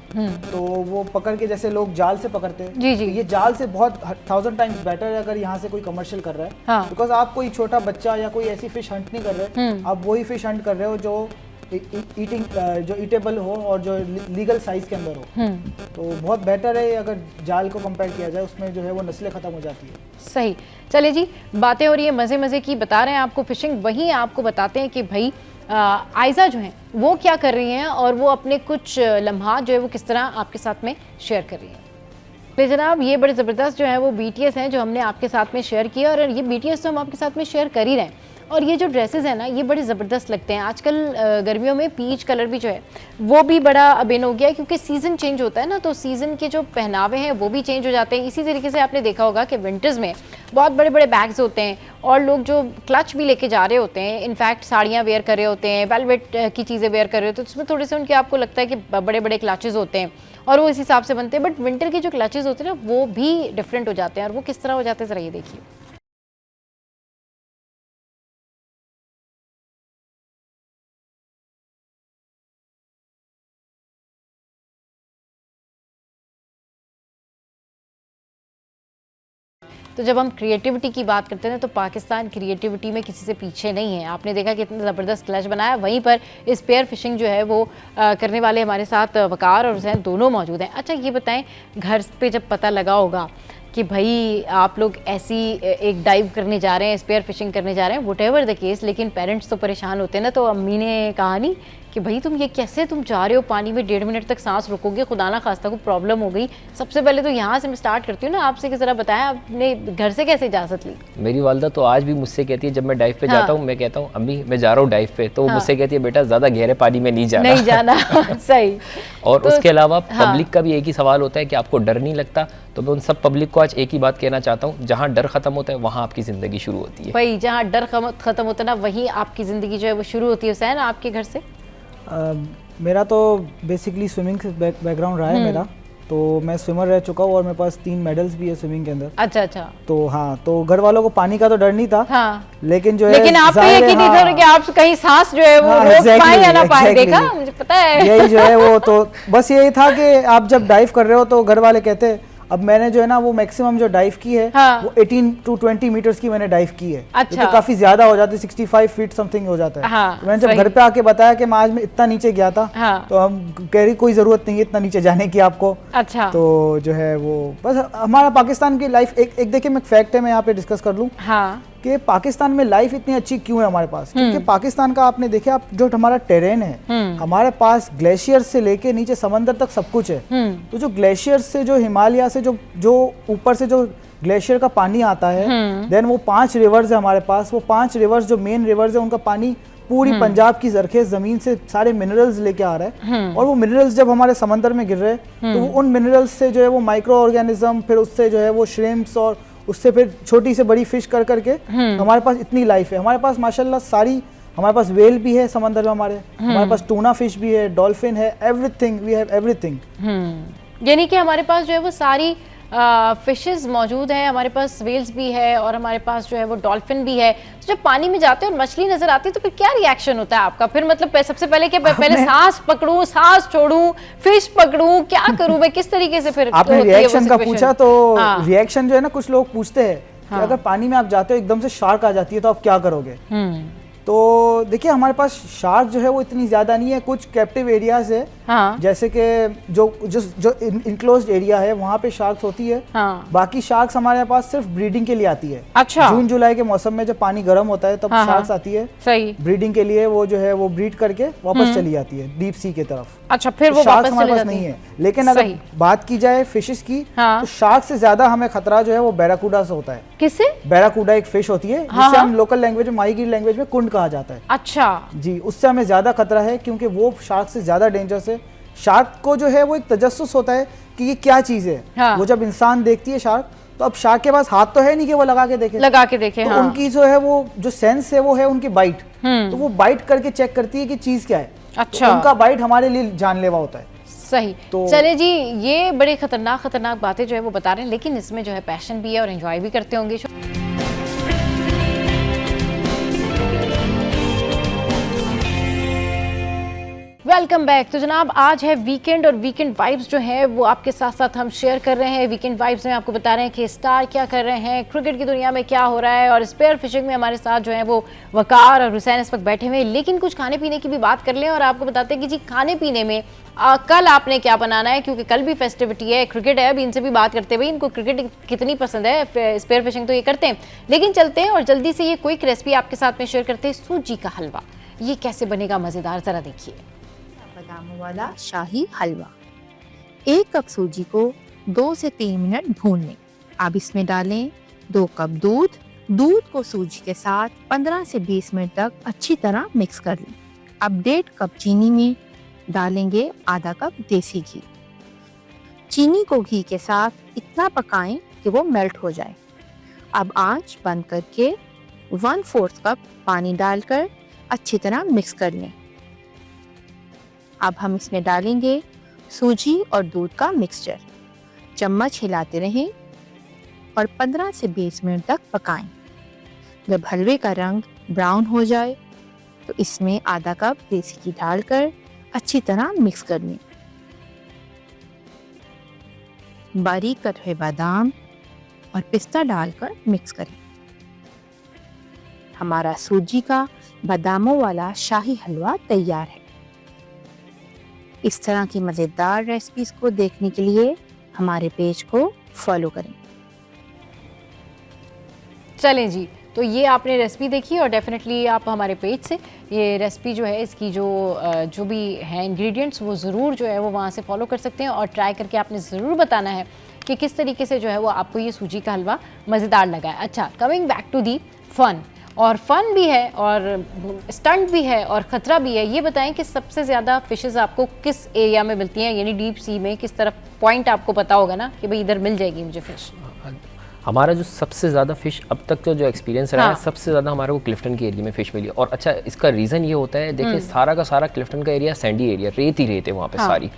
तो वो पकड़ के जैसे लोग जाल से पकड़ते हैं जी जी। तो ये जाल से बहुत 1000 टाइम्स बेटर है अगर यहाँ से कोई कमर्शियल कर रहा है। हाँ। बिकॉज आप कोई छोटा बच्चा या कोई ऐसी फिश हंट नहीं कर रहे, आप वही फिश हंट कर रहे हो जो जो ईटेबल हो और जो लीगल साइज के अंदर हो। तो बहुत बेटर है अगर जाल को कंपेयर किया जाए, उसमें जो है वो नस्लें ख़त्म हो जाती है। सही। चले जी, बातें हो रही है मज़े मज़े की, बता रहे हैं आपको फिशिंग, वहीं आपको बताते हैं कि भाई आयज़ा जो हैं वो क्या कर रही हैं और वो अपने कुछ लम्हा जो है वो किस तरह आपके साथ में शेयर कर रही हैं। तो जनाब, ये बड़े ज़बरदस्त जो है वो BTS हैं जो हमने आपके साथ में शेयर किया और ये BTS तो हम आपके साथ में शेयर कर ही रहे हैं। और ये जो ड्रेसेस है ना, ये बड़े ज़बरदस्त लगते हैं। आजकल गर्मियों में पीच कलर भी जो है वो भी बड़ा अबेन हो गया है, क्योंकि सीज़न चेंज होता है ना, तो सीज़न के जो पहनावे हैं वो भी चेंज हो जाते हैं। इसी तरीके से आपने देखा होगा कि विंटर्स में बहुत बड़े बड़े बैग्स होते हैं और लोग जो क्लच भी लेके जा रहे होते हैं, इनफैक्ट साड़ियाँ वेयर कर रहे होते हैं, वेलवेट की चीज़ें वेयर कर रहे होते हैं, तो उसमें थोड़े से उनके आपको लगता है कि बड़े बड़े क्लचेस होते हैं और वो इस हिसाब से बनते हैं। बट विंटर के जो क्लचेस होते हैं ना, वो भी डिफरेंट हो जाते हैं। और वो किस तरह हो जाते हैं, ज़रा ये देखिए। तो जब हम क्रिएटिविटी की बात करते हैं तो पाकिस्तान क्रिएटिविटी में किसी से पीछे नहीं है। आपने देखा कि इतना ज़बरदस्त क्लच बनाया, वहीं पर स्पेयर फिशिंग जो है वो करने वाले हमारे साथ वकार और हुसैन दोनों मौजूद हैं। अच्छा ये बताएं, घर पे जब पता लगा होगा कि भाई आप लोग ऐसी एक डाइव करने जा रहे हैं, स्पेयर फिशिंग करने जा रहे हैं, वट एवर द केस, लेकिन पेरेंट्स तो परेशान होते हैं ना, तो अम्मी ने कहा नहीं कि भाई तुम ये कैसे, तुम जा रहे हो पानी में 1.5 मिनट तक सांस रोकोगे, खुदा ना खास्ता को प्रॉब्लम हो गई। सबसे पहले तो यहाँ से मैं स्टार्ट करती हूँ ना आपसे कि ज़रा बताएं आपने घर से कैसे इजाज़त ली? मेरी वालदा तो आज भी मुझसे कहती है, जब मैं डाइव पे जाता हूँ, मैं कहता हूँ अम्मी मैं जा रहा हूँ डाइव पे, तो वो मुझसे कहती है बेटा ज़्यादा गहरे पानी में नहीं जाना। सही। और उसके अलावा पब्लिक का भी एक ही सवाल होता है कि आपको डर नहीं लगता, तो मैं उन सब पब्लिक को आज एक ही बात कहना चाहता हूँ, जहाँ डर खत्म होता है वहाँ आपकी ज़िंदगी शुरू होती है। भाई जहाँ डर खत्म होता है ना, वहीं आपकी ज़िंदगी जो है वो शुरू होती है। हुसैन आपके घर से? मेरा तो बेसिकली स्विमिंग से बैकग्राउंड रहा है मेरा, तो मैं स्विमर रह चुका हूँ और मेरे पास 3 मेडल्स भी है स्विमिंग के अंदर। अच्छा। तो हाँ, तो घर वालों को पानी का तो डर नहीं था। हाँ। लेकिन जो है, लेकिन आप पे यकीन नहीं था कि आप कहीं सांस जो है वो रोक पाए या ना पाए। देखा, मुझे पता है यही जो है वो, तो बस यही था कि आप जब डाइव कर रहे हो तो घर वाले कहते, अब मैंने जो है ना वो मैक्सिमम जो डाइव की है वो 18 to 20 मीटर्स की मैंने डाइव की है। अच्छा। तो काफी ज्यादा हो जाती है, 65 फीट समथिंग हो जाता है। हाँ, तो मैंने जब घर पे आके बताया कि मैं आज में इतना नीचे गया था, तो हम कह रही कोई जरूरत नहीं है इतना नीचे जाने की आपको। अच्छा। तो जो है वो बस हमारा पाकिस्तान की लाइफ एक देखिए, मैं फैक्ट है मैं यहाँ पे डिस्कस कर लूँ कि पाकिस्तान में लाइफ इतनी अच्छी क्यों है हमारे पास, क्योंकि पाकिस्तान का आपने देखा, आप जो हमारा टेरेन है, हमारे पास ग्लेशियर से लेके नीचे समंदर तक सब कुछ है। तो जो ग्लेशियर से, जो हिमालय से जो ऊपर से जो ग्लेशियर का पानी आता है, देन वो 5 रिवर्स है हमारे पास, वो 5 रिवर्स जो मेन रिवर्स है उनका पानी पूरी पंजाब की जरखेज जमीन से सारे मिनरल्स लेके आ रहा है। और वो मिनरल्स जब हमारे समंदर में गिर रहे हैं तो उन मिनरल्स से जो है वो माइक्रो ऑर्गेनिज्म, फिर उससे जो है वो श्रिम्प्स और उससे फिर छोटी से बड़ी फिश कर करके हमारे पास इतनी लाइफ है। हमारे पास माशाल्लाह सारी, हमारे पास वेल भी है समंदर में, हमारे पास टूना फिश भी है, डॉल्फिन है, एवरीथिंग, वी हैव एवरीथिंग। यानी कि हमारे पास जो है वो सारी फिशेस मौजूद हैं, हमारे पास वेल्स भी है और हमारे पास जो है वो डॉल्फिन भी है। तो जब पानी में जाते हैं और मछली नजर आती है तो फिर क्या रिएक्शन होता है आपका? फिर मतलब सबसे पहले क्या, पहले सांस पकड़ूं, सांस छोड़ूं, फिश पकड़ूं, क्या करूं मैं, किस तरीके से? फिर आपने रिएक्शन का पूछा, तो रिएक्शन जो है ना, कुछ लोग पूछते हैं कि अगर पानी में आप जाते हो एकदम से शार्क आ जाती है तो आप क्या करोगे? तो देखिए हमारे पास शार्क जो है वो इतनी ज्यादा नहीं है, कुछ कैप्टिव एरियाज है, जैसे कि जो इनक्लोज्ड एरिया है वहाँ पे शार्क्स होती है। बाकी शार्क्स हमारे पास सिर्फ ब्रीडिंग के लिए आती है। अच्छा। जून जुलाई के मौसम में जब पानी गर्म होता है तब शार्क्स आती है। सही। ब्रीडिंग के लिए वो जो है वो ब्रीड करके वापस चली जाती है डीप सी के तरफ। अच्छा, फिर वो शार्क्स हमारे पास नहीं है। लेकिन अगर बात की जाए फिशेस की, तो शार्क से ज्यादा हमें खतरा जो है वो बैराकूडा से होता है। किससे? बैराकूडा एक फिश होती है जिसे हम लोकल लैंग्वेज में, माहीगीर लैंग्वेज में कुंड कहा जाता है। अच्छा जी, उससे हमें ज्यादा खतरा है क्योंकि वो शार्क से ज्यादा डेंजरस है। शार्क को जो है वो एक तजस्सुस होता है कि ये क्या चीज है। वो जब इंसान देखती है शार्क, तो अब शार्क के पास हाथ तो है नहीं कि वो लगा के देखे। तो उनकी जो है वो जो सेंस है वो है उनकी बाइट। तो वो बाइट करके चेक करती है कि चीज क्या है। अच्छा। तो उनका बाइट हमारे लिए जानलेवा होता है। सही। तो चले जी, ये बड़े खतरनाक बातें जो है वो बता रहे हैं, लेकिन इसमें जो है पैशन भी है और एंजॉय भी करते होंगे। Welcome back. तो जनाब आज है वीकेंड और वीकेंड वाइब्स जो है वो आपके साथ साथ हम शेयर कर रहे हैं। वीकेंड वाइब्स में आपको बता रहे हैं कि स्टार क्या कर रहे हैं, क्रिकेट की दुनिया में क्या हो रहा है, और स्पेयर फिशिंग में हमारे साथ जो है वो वकार और हुसैन इस वक्त बैठे हुए हैं। लेकिन कुछ खाने पीने की भी बात कर लें और आपको बताते हैं कि जी खाने पीने में कल आपने क्या बनाना है, क्योंकि कल भी फेस्टिविटी है, क्रिकेट है। अभी इनसे भी बात करते हैं, भाई इनको क्रिकेट कितनी पसंद है, स्पेयर फिशिंग तो ये करते हैं। लेकिन चलते हैं और जल्दी से ये क्विक रेसिपी आपके साथ में शेयर करते हैं। सूजी का हलवा, ये कैसे बनेगा मज़ेदार, ज़रा देखिए। बादामों वाला शाही हलवा। 1 कप सूजी को 2 से 3 मिनट भून लें। अब इसमें डालें 2 कप दूध, दूध को सूजी के साथ 15 से 20 मिनट तक अच्छी तरह मिक्स कर लें। अब 1.5 कप चीनी में डालेंगे आधा कप देसी घी। चीनी को घी के साथ इतना पकाएं कि वो मेल्ट हो जाए। अब आंच बंद करके 1/4 कप पानी डालकर अच्छी तरह मिक्स कर लें। अब हम इसमें डालेंगे सूजी और दूध का मिक्सचर। चम्मच हिलाते रहें और 15 से 20 मिनट तक पकाएं। जब हलवे का रंग ब्राउन हो जाए तो इसमें आधा कप देसी घी डालकर अच्छी तरह मिक्स कर लें। बारीक कटे हुए बादाम और पिस्ता डालकर मिक्स करें। हमारा सूजी का बादामों वाला शाही हलवा तैयार है। इस तरह की मज़ेदार रेसिपीज को देखने के लिए हमारे पेज को फॉलो करें। चलें जी, तो ये आपने रेसिपी देखी और डेफिनेटली आप हमारे पेज से ये रेसिपी जो है इसकी जो भी है इंग्रेडिएंट्स वो ज़रूर जो है वो वहाँ से फॉलो कर सकते हैं और ट्राई करके आपने ज़रूर बताना है कि किस तरीके से जो है वो आपको ये सूजी का हलवा मज़ेदार लगा है। अच्छा, coming back to the fun, और फन भी है और स्टंट भी है और ख़तरा भी है। ये बताएं कि सबसे ज़्यादा फ़िशेस आपको किस एरिया में मिलती हैं, यानी डीप सी में किस तरफ पॉइंट आपको पता होगा ना कि भाई इधर मिल जाएगी मुझे फ़िश। हमारा जो सबसे ज़्यादा फ़िश अब तक का जो एक्सपीरियंस रहा है, सबसे ज़्यादा हमारे को क्लिफ्टन के एरिया में फ़िश मिली। और अच्छा, इसका रीज़न ये होता है, देखिए सारा का सारा क्लिफ्टन का एरिया सैंडी एरिया, रेत ही रेत है वहाँ पे सारी।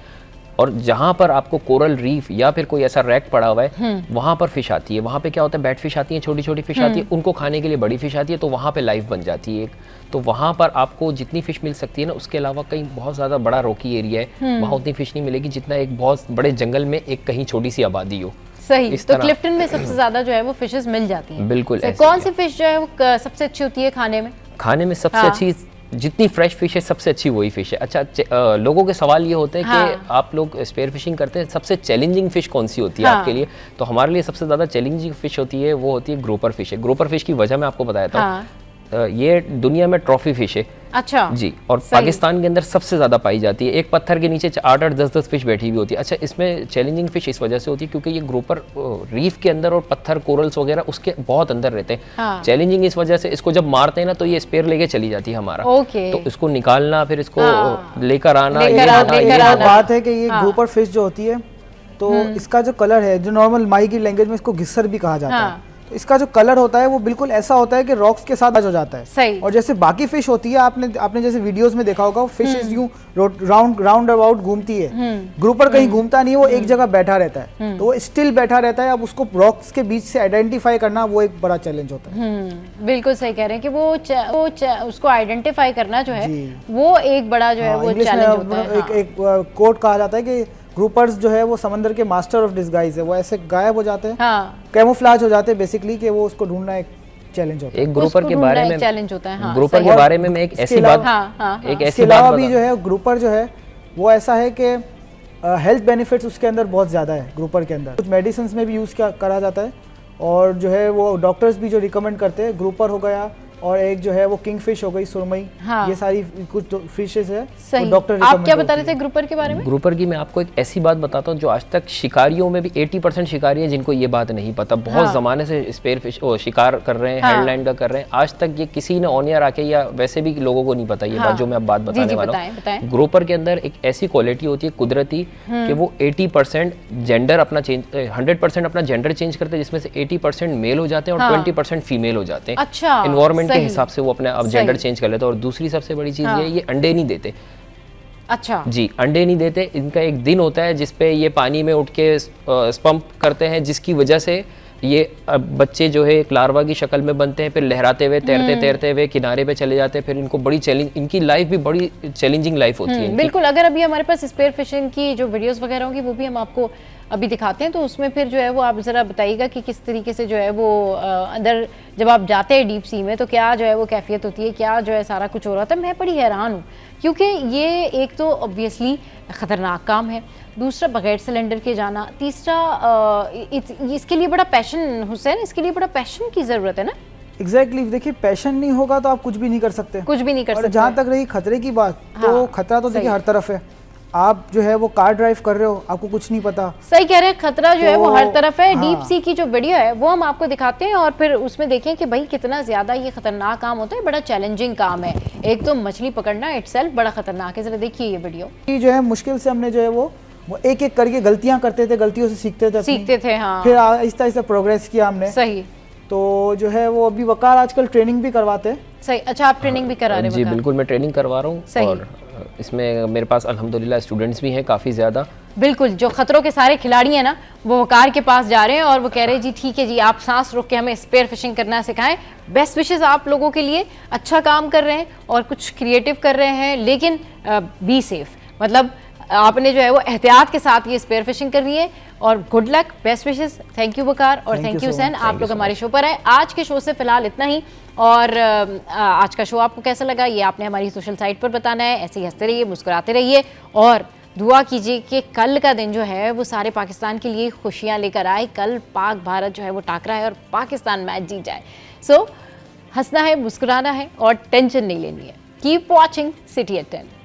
और जहाँ पर आपको कोरल रीफ या फिर कोई ऐसा रैक पड़ा हुआ है वहाँ पर फिश आती है। वहाँ पे क्या होता है, बैट फिश आती है, छोटी छोटी फिश आती है, उनको खाने के लिए बड़ी फिश आती है, तो वहाँ पे लाइफ बन जाती है एक। तो वहाँ पर आपको जितनी फिश मिल सकती है ना, उसके अलावा कहीं बहुत ज़्यादा बड़ा रॉकी एरिया है, वहाँ उतनी फिश नहीं मिलेगी जितना एक बहुत बड़े जंगल में एक कहीं छोटी सी आबादी हो। सही, तो क्लिफ्टन में सबसे ज़्यादा जो है वो फिशेस मिल जाती हैं। बिल्कुल। कौन सी फिश जो है वो सबसे अच्छी होती है खाने में? खाने में सबसे अच्छी, जितनी फ्रेश फिश है सबसे अच्छी वही फिश है। अच्छा, लोगों के सवाल ये होते हैं कि आप लोग स्पेयर फिशिंग करते हैं, सबसे चैलेंजिंग फिश कौन सी होती है आपके लिए? तो हमारे लिए सबसे ज़्यादा चैलेंजिंग फिश होती है वो होती है ग्रुपर फिश है। ग्रुपर फिश की वजह मैं आपको बताता हूँ। ये दुनिया में ट्रॉफी फिश है। अच्छा जी, और पाकिस्तान के अंदर सबसे ज़्यादा पाई जाती है। एक पत्थर के नीचे 8-8, 10-10 फिश बैठी हुई होती है। अच्छा, इसमें चैलेंजिंग फिश इस वजह से होती है क्योंकि ये ग्रुपर रीफ के अंदर और पत्थर कोरल्स वगैरह उसके बहुत अंदर रहते हैं। चैलेंजिंग इस वजह से, इसको जब मारते हैं ना तो ये स्पेयर लेके चली जाती है हमारा। तो इसको निकालना, फिर इसको लेकर आना, ये बात है कि ये ग्रुपर फिश जो होती है तो इसका जो कलर है, जो नॉर्मल माई की लैंग्वेज में इसको घिस्सर भी कहा जाता है, इसका जो कलर होता है वो बिल्कुल ऐसा होता है कि रॉक्स के साथ हो जाता है। सही। और जैसे बाकी फिश होती है, आपने जैसे वीडियोस में देखा होगा, फिशेस यूं राउंड अबाउट घूमती है। ग्रुपर कहीं घूमता नहीं है, वो एक जगह बैठा रहता है, तो वो स्टिल बैठा रहता है। अब उसको रॉक्स के बीच से आइडेंटिफाई करना वो एक बड़ा चैलेंज होता है। बिल्कुल सही कह रहे हैं कि वो उसको आइडेंटिफाई करना जो है वो एक बड़ा जो है वो चैलेंज होता है। एक कोट कहा जाता है कि ग्रुपर्स जो है वो समंदर के मास्टर ऑफ डिस्गाइज है। वो ऐसे गायब हो जाते हैं, कैमोफ्लेज हो जाते हैं बेसिकली, कि वो उसको ढूंढना एक चैलेंज होता है। एक ग्रुपर के बारे में चैलेंज होता है। ग्रुपर के बारे में मैं एक ऐसी बात, एक ऐसी बात भी जो है ग्रुपर जो है वो ऐसा है कि हेल्थ बेनिफिट्स उसके अंदर बहुत ज़्यादा है। ग्रुपर के अंदर कुछ मेडिसिन में भी यूज़ करा जाता है, और जो है वो डॉक्टर्स भी जो रिकमेंड करते हैं, ग्रुपर हो गया और एक जो है वो किंगफिश हो गई, सुरमई, ये सारी कुछ फिशेस है। सही। डॉक्टर आप क्या बता रहे थे ग्रुपर के बारे में? ग्रुपर की मैं आपको एक ऐसी बात बताता हूँ जो आज तक शिकारियों में भी 80% शिकारी हैं जिनको ये बात नहीं पता। बहुत ज़माने से स्पेयर फिश शिकार कर रहे हैं, हेडलैंड का कर रहे हैं, आज तक ये किसी ने ऑन एयर आके या वैसे भी लोगों को नहीं पता ये बात जो मैं अब बात बताने वाला हूँ। ग्रुपर के अंदर एक ऐसी क्वालिटी होती है कुदरती कि वो 80% जेंडर अपना चेंज, 100% अपना जेंडर चेंज करते हैं, जिसमें से 80% मेल हो जाते हैं और 20% फीमेल हो जाते हैं। अच्छा, एनवायरमेंट के हिसाब से वो अपने अब जेंडर चेंज कर लेते हैं। और दूसरी सबसे बड़ी चीज ये अंडे नहीं देते। अच्छा जी, अंडे नहीं देते। इनका एक दिन होता है जिसपे ये पानी में उठ के स्पंप करते हैं, जिसकी वजह से ये बच्चे जो है एक लार्वा की शक्ल में बनते हैं, फिर लहराते हुए तैरते हुए किनारे पे चले जाते हैं। फिर इनको बड़ी चैलेंज, इनकी लाइफ भी बड़ी चैलेंजिंग लाइफ होती है। बिल्कुल। अगर अभी हमारे पास स्पेयर फिशिंग की जो वीडियोस वगैरह होंगी वो भी हम आपको अभी दिखाते हैं, तो उसमें फिर जो है वो आप ज़रा बताइएगा कि किस तरीके से जो है वो अंदर जब आप जाते हैं डीप सी में तो क्या जो है वो कैफियत होती है, क्या जो है सारा कुछ हो रहा था। मैं बड़ी हैरान हूँ क्योंकि ये एक तो ऑब्वियसली ख़तरनाक काम है, दूसरा बगैर सिलेंडर के जाना, तीसरा इसके लिए बड़ा पैशन, हुसैन, इसके लिए बड़ा पैशन की ज़रूरत है ना? एग्जैक्टली। देखिए, पैशन नहीं होगा तो आप कुछ भी नहीं कर सकते। कुछ भी नहीं कर सकते। जहाँ तक रही खतरे की बात, तो खतरा तो देखिए हर तरफ है। आप जो है वो कार ड्राइव कर रहे हो, आपको कुछ नहीं पता। सही कह रहे हैं, खतरा जो है वो हर तरफ है। हाँ। डीप सी की जो वीडियो है वो हम आपको दिखाते हैं और फिर उसमें देखें कि भाई कितना ज्यादा ये खतरनाक काम होता है, बड़ा चैलेंजिंग काम है। एक तो मछली पकड़ना इटसेल्फ बड़ा खतरनाक है। जरा देखिए ये वीडियो। जो है मुश्किल से हमने जो है वो एक एक करके गलतियां करते थे, गलतियों से सीखते थे हाँ। फिर आहिस्ता आहिस्ता प्रोग्रेस किया हमने। सही। तो जो है वो अभी वकार आजकल ट्रेनिंग भी करवाते हैं। सही। अच्छा, आप ट्रेनिंग भी करा रहे हैं? जी बिल्कुल, मैं ट्रेनिंग करवा रहा हूँ और इसमें मेरे पास अल्हम्दुलिल्लाह स्टूडेंट्स भी हैं काफ़ी ज़्यादा। बिल्कुल, जो खतरों के सारे खिलाड़ी हैं ना वो वकार के पास जा रहे हैं और वो कह रहे हैं जी ठीक है जी, आप सांस रोक के हमें स्पेयर फिशिंग करना सिखाएं। बेस्ट विशेस आप लोगों के लिए, अच्छा काम कर रहे हैं और कुछ क्रिएटिव कर रहे हैं, लेकिन बी सेफ। मतलब आपने जो है वो एहतियात के साथ ये स्पेयर फिशिंग करनी है और good luck, best wishes. Thank you Waqar और थैंक यू हुसैन, आप लोग हमारे शो पर आए। आज के शो से फिलहाल इतना ही और आज का शो आपको कैसा लगा ये आपने हमारी सोशल साइट पर बताना है। ऐसे ही हंसते रहिए, मुस्कुराते रहिए और दुआ कीजिए कि कल का दिन जो है वो सारे पाकिस्तान के लिए खुशियाँ लेकर आए। कल पाक भारत जो है वो टाकरा है और पाकिस्तान मैच जीत जाए। सो हंसना है, मुस्कुराना है और टेंशन नहीं लेनी है। Keep watching city at 10।